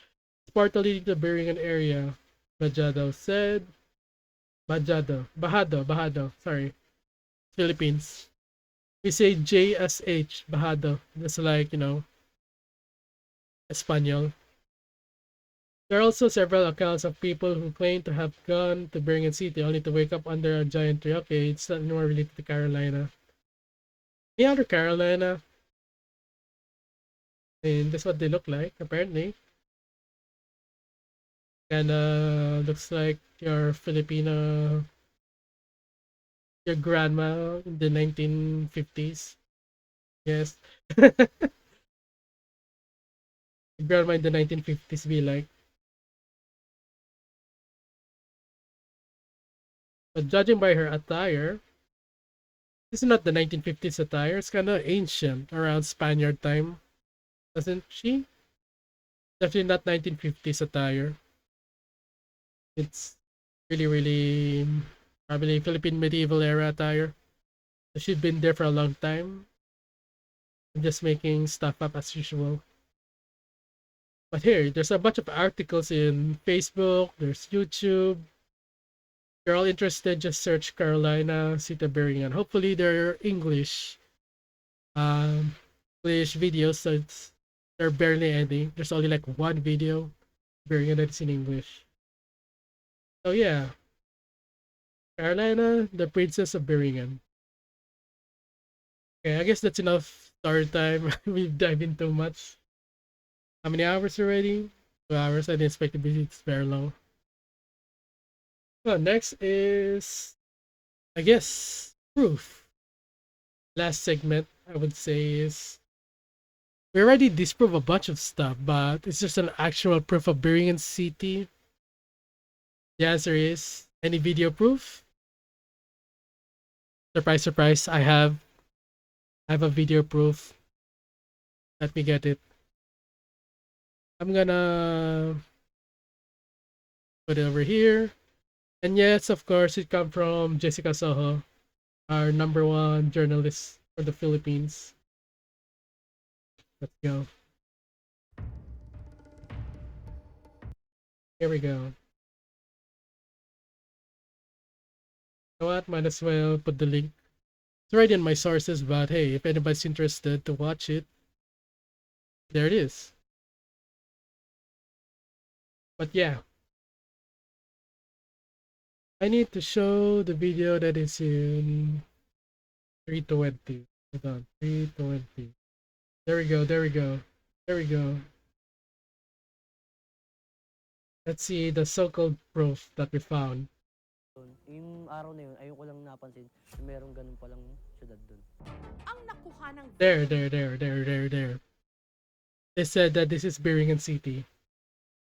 it's partly the Biringan area. Bajado said. Bahado. Sorry. Philippines. We say J as H. Bahado. That's like, Espanol. There are also several accounts of people who claim to have gone to Biringan City only to wake up under a giant tree. Okay, it's not more related to Carolina. The other Carolina, and that's what they look like, apparently. Kinda looks like your Filipino, your grandma in the 1950s. Yes. Grandma in the 1950s be like. But judging by her attire, this is not the 1950s attire. It's kind of ancient, around Spaniard time, doesn't she? Definitely not 1950s attire. It's really probably Philippine medieval era attire. So she'd been there for a long time. I'm just making stuff up as usual. But here, there's a bunch of articles in Facebook, there's YouTube. If you're all interested, just search Carolina Sita Biringan. Hopefully they're um English videos, so there are barely any. There's only like one video Biringan that's in English. So yeah, Carolina, the Princess of Biringan. Okay, I guess that's enough story time. We've dived in too much. How many hours already? 2 hours. I didn't expect to be it's very long. Well, next is, I guess, proof. Last segment, I would say, is we already disprove a bunch of stuff, but it's just an actual proof of Biringan City. The answer is any video proof. Surprise, surprise! I have a video proof. Let me get it. I'm gonna put it over here. And yes, of course, it come from Jessica Soho, our number one journalist for the Philippines. Let's go. Here we go. You know what? Might as well put the link. It's already in my sources, but hey, if anybody's interested to watch it, there it is. But yeah, I need to show the video that is in 320. Hold on, 320. There we go, there we go, there we go. Let's see the so-called proof that we found. Yung araw na yun, ayun ko lang napansin na merong ganun palang syudad dun. Ang nakuha ng There. They said that this is Biringan City.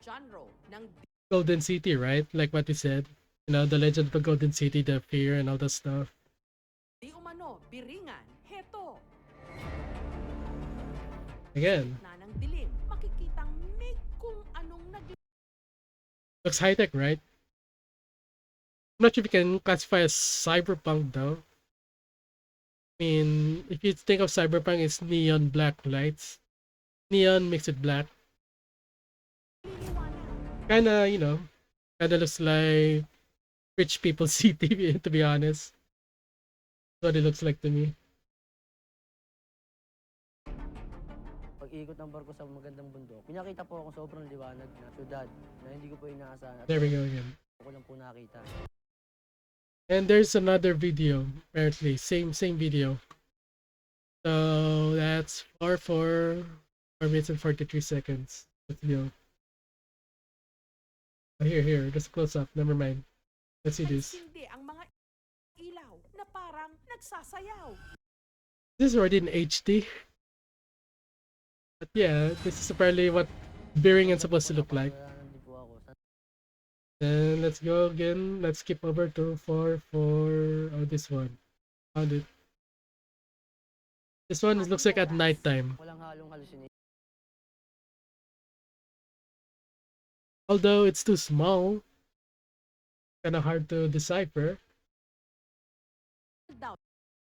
genre ng Golden City, right? Like what we said. You know, the legend of the Golden City, the fear and all that stuff. diumano, biringan, heto. Again, Na ng dilim, makikitang may kung anong looks high-tech, right? I'm not sure if you can classify as cyberpunk though. I mean, if you think of cyberpunk, it's neon black lights. Neon mixed with black. nagliliwanag. Kinda, kinda looks like rich people city, to be honest. That's what it looks like to me. Pag-ikot ng barko sa magandang bundok, pinakita po ako sobrang liwanag na syudad na hindi ko po inaasahan at There we go again. ko lang po nakita. And there's another video, apparently. Same video. So that's 4 minutes and 43 seconds. Let's go. Oh, here. Just close up. Never mind. Let's see this. Nagsindi ang mga ilaw na parang nagsasayaw. This is already in HD. But yeah, this is apparently what Biringan supposed to look like. Napapangalanan din po ako. Then let's go again. Let's skip over to 4. Oh, this one. Found it. This one looks like at nighttime. Walang halong hallucination. Although it's too small, kind of hard to decipher. Daw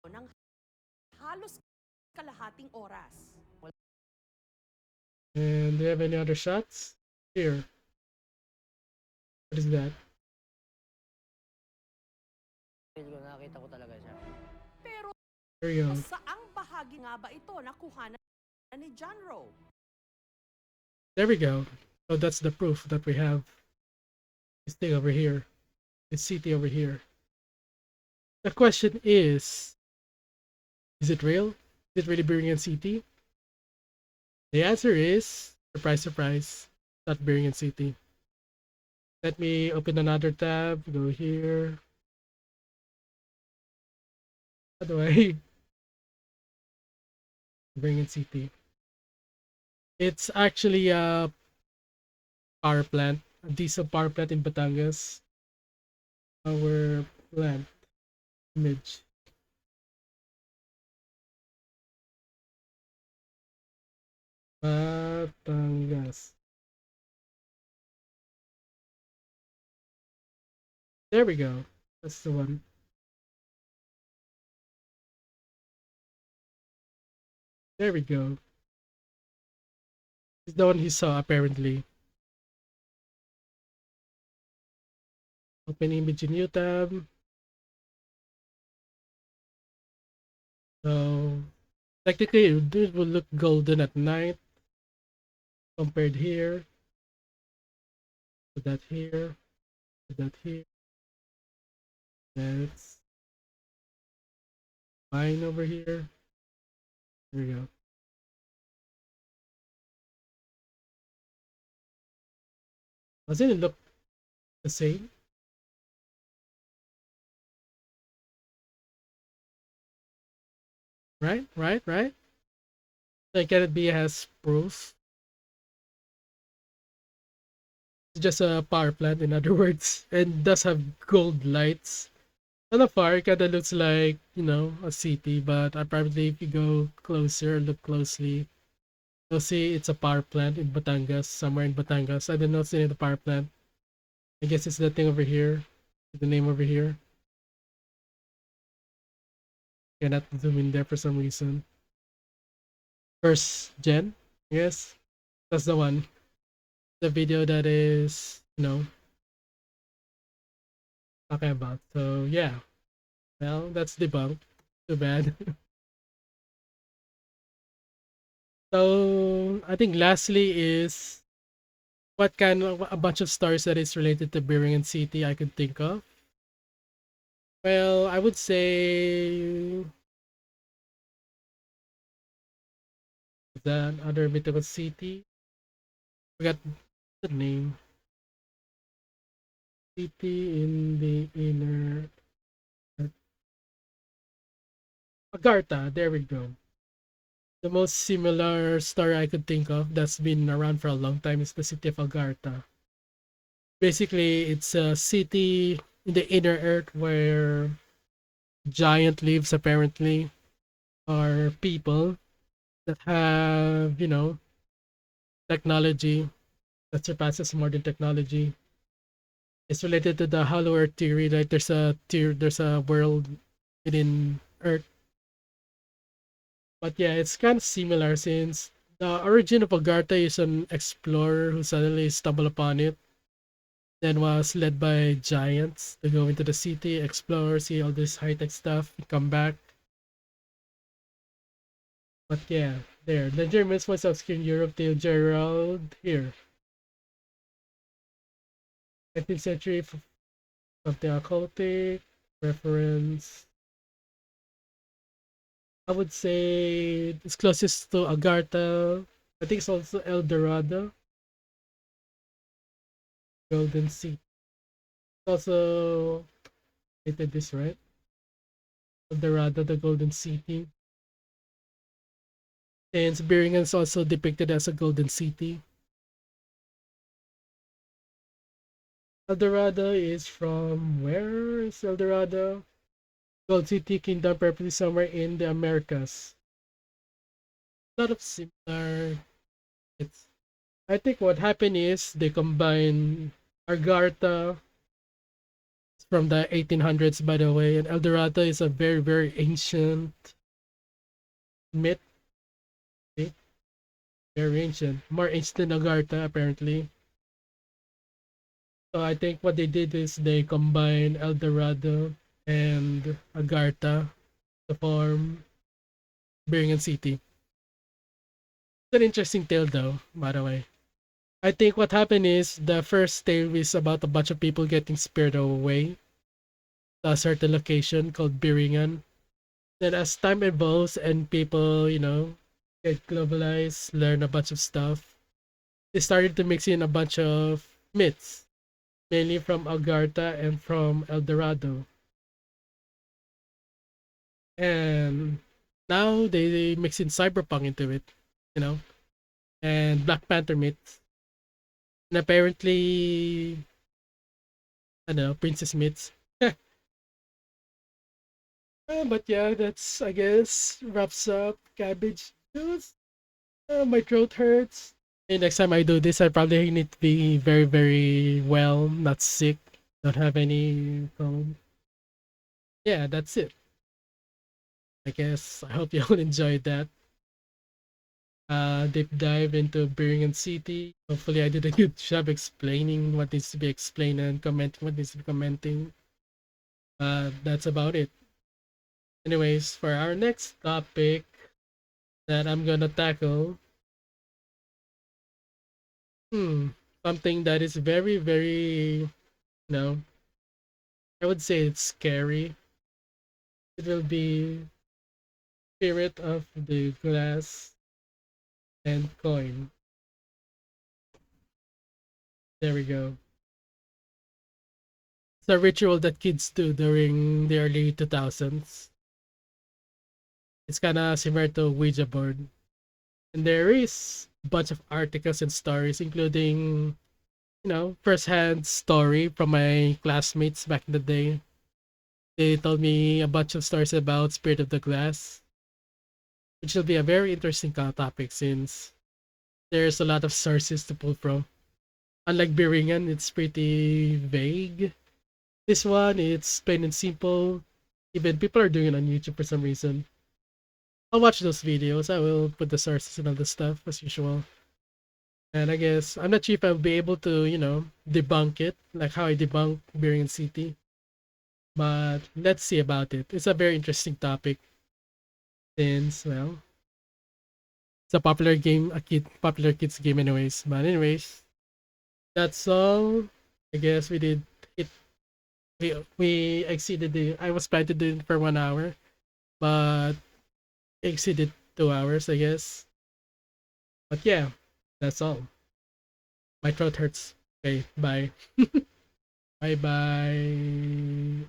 ng halos kalahating oras. And do you have any other shots? Here. What is that? Nakita ko talaga siya. Pero There you go. saang bahagi nga ba ito nakuha ni John Rowe? There we go. So that's the proof that we have this thing over here. This city over here. The question is it real? Is it really Biringan City? The answer is, surprise, surprise, not Biringan City. Let me open another tab, go here. How do I? Biringan City. It's actually a power plant, a diesel power plant in Batangas. Power plant image. Batangas. There we go. That's the one. There we go. It's the one he saw apparently. Open image in new tab. So technically it will look golden at night. Compared here to that here to that here. That's fine over here. There we go. Doesn't it look the same? Right? Like, can it be as proof? It's just a power plant, in other words, and does have gold lights. On afar, it kind of looks like, a city, but apparently if you go closer, look closely, you'll see it's a power plant in Batangas, somewhere in Batangas. I don't know what's the name of the power plant. I guess it's that thing over here, the name over here. Cannot zoom in there for some reason. First gen, yes, that's the one. The video that is, talking about. So yeah, well, that's debunked. Too bad. So I think lastly is what kind of a bunch of stories that is related to Biringan City I could think of. Well, I would say that other mythical city. Forgot the name. City in the inner Agartha, there we go. The most similar story I could think of that's been around for a long time is the city of Agartha. Basically, it's a city in the inner earth where giant lives apparently are people that have, technology that surpasses modern technology. It's related to the hollow earth theory, like there's a world within earth. But yeah, it's kind of similar since the origin of Agartha is an explorer who suddenly stumbled upon it. Then was led by giants to go into the city, explore, see all this high-tech stuff, come back. But yeah, there. The Germans was obscure in Europe till Gerald here. 19th century something occultic reference. I would say it's closest to Agartha. I think it's also El Dorado, Golden Sea. Also, I did this right. El Dorado, the Golden City. Since Biringan is also depicted as a Golden City. El Dorado is from where is El Dorado? Gold City Kingdom, probably somewhere in the Americas. A lot of similar. It's. I think what happened is they combine Agartha from the 1800s, by the way, and El Dorado is a very very ancient myth. Okay? Very ancient, more ancient than Agartha apparently. So I think what they did is they combined El Dorado and Agartha to form Biringan City. It's an interesting tale though, by the way. I think what happened is the first tale is about a bunch of people getting spared away to a certain location called Biringan. Then as time evolves and people, get globalized, learn a bunch of stuff, they started to mix in a bunch of myths, mainly from Agartha and from El Dorado. And now they mix in cyberpunk into it, you know, and Black Panther myths. And apparently, I don't know, Princess myths. But yeah, that's, I guess, wraps up Cabbage Juice. My throat hurts. And next time I do this, I probably need to be very, very well, not sick, don't have any cold. Yeah, that's it. I guess I hope you all enjoyed that. Deep dive into Biringan City. Hopefully, I did a good job explaining what needs to be explained and commenting what needs to be commenting. That's about it. Anyways, for our next topic that I'm gonna tackle, something that is very, very, I would say it's scary. It will be Spirit of the Glass and Coin. There we go. It's a ritual that kids do during the early 2000s. It's kind of similar to Ouija board. And there is a bunch of articles and stories, including, first-hand story from my classmates back in the day. They told me a bunch of stories about Spirit of the Glass, which will be a very interesting topic since there's a lot of sources to pull from. Unlike Biringan, it's pretty vague. This one, it's plain and simple. Even people are doing it on YouTube for some reason. I'll watch those videos. I will put the sources and all the stuff as usual. And I guess I'm not sure if I'll be able to, debunk it, like how I debunk Biringan City. But let's see about it. It's a very interesting topic since, well, it's a popular game, popular kids game anyways. But anyways, that's all. I guess we did it. We exceeded I was planning to do it for 1 hour, but exceeded 2 hours, I guess. But yeah, that's all. My throat hurts. Okay, bye. Bye bye.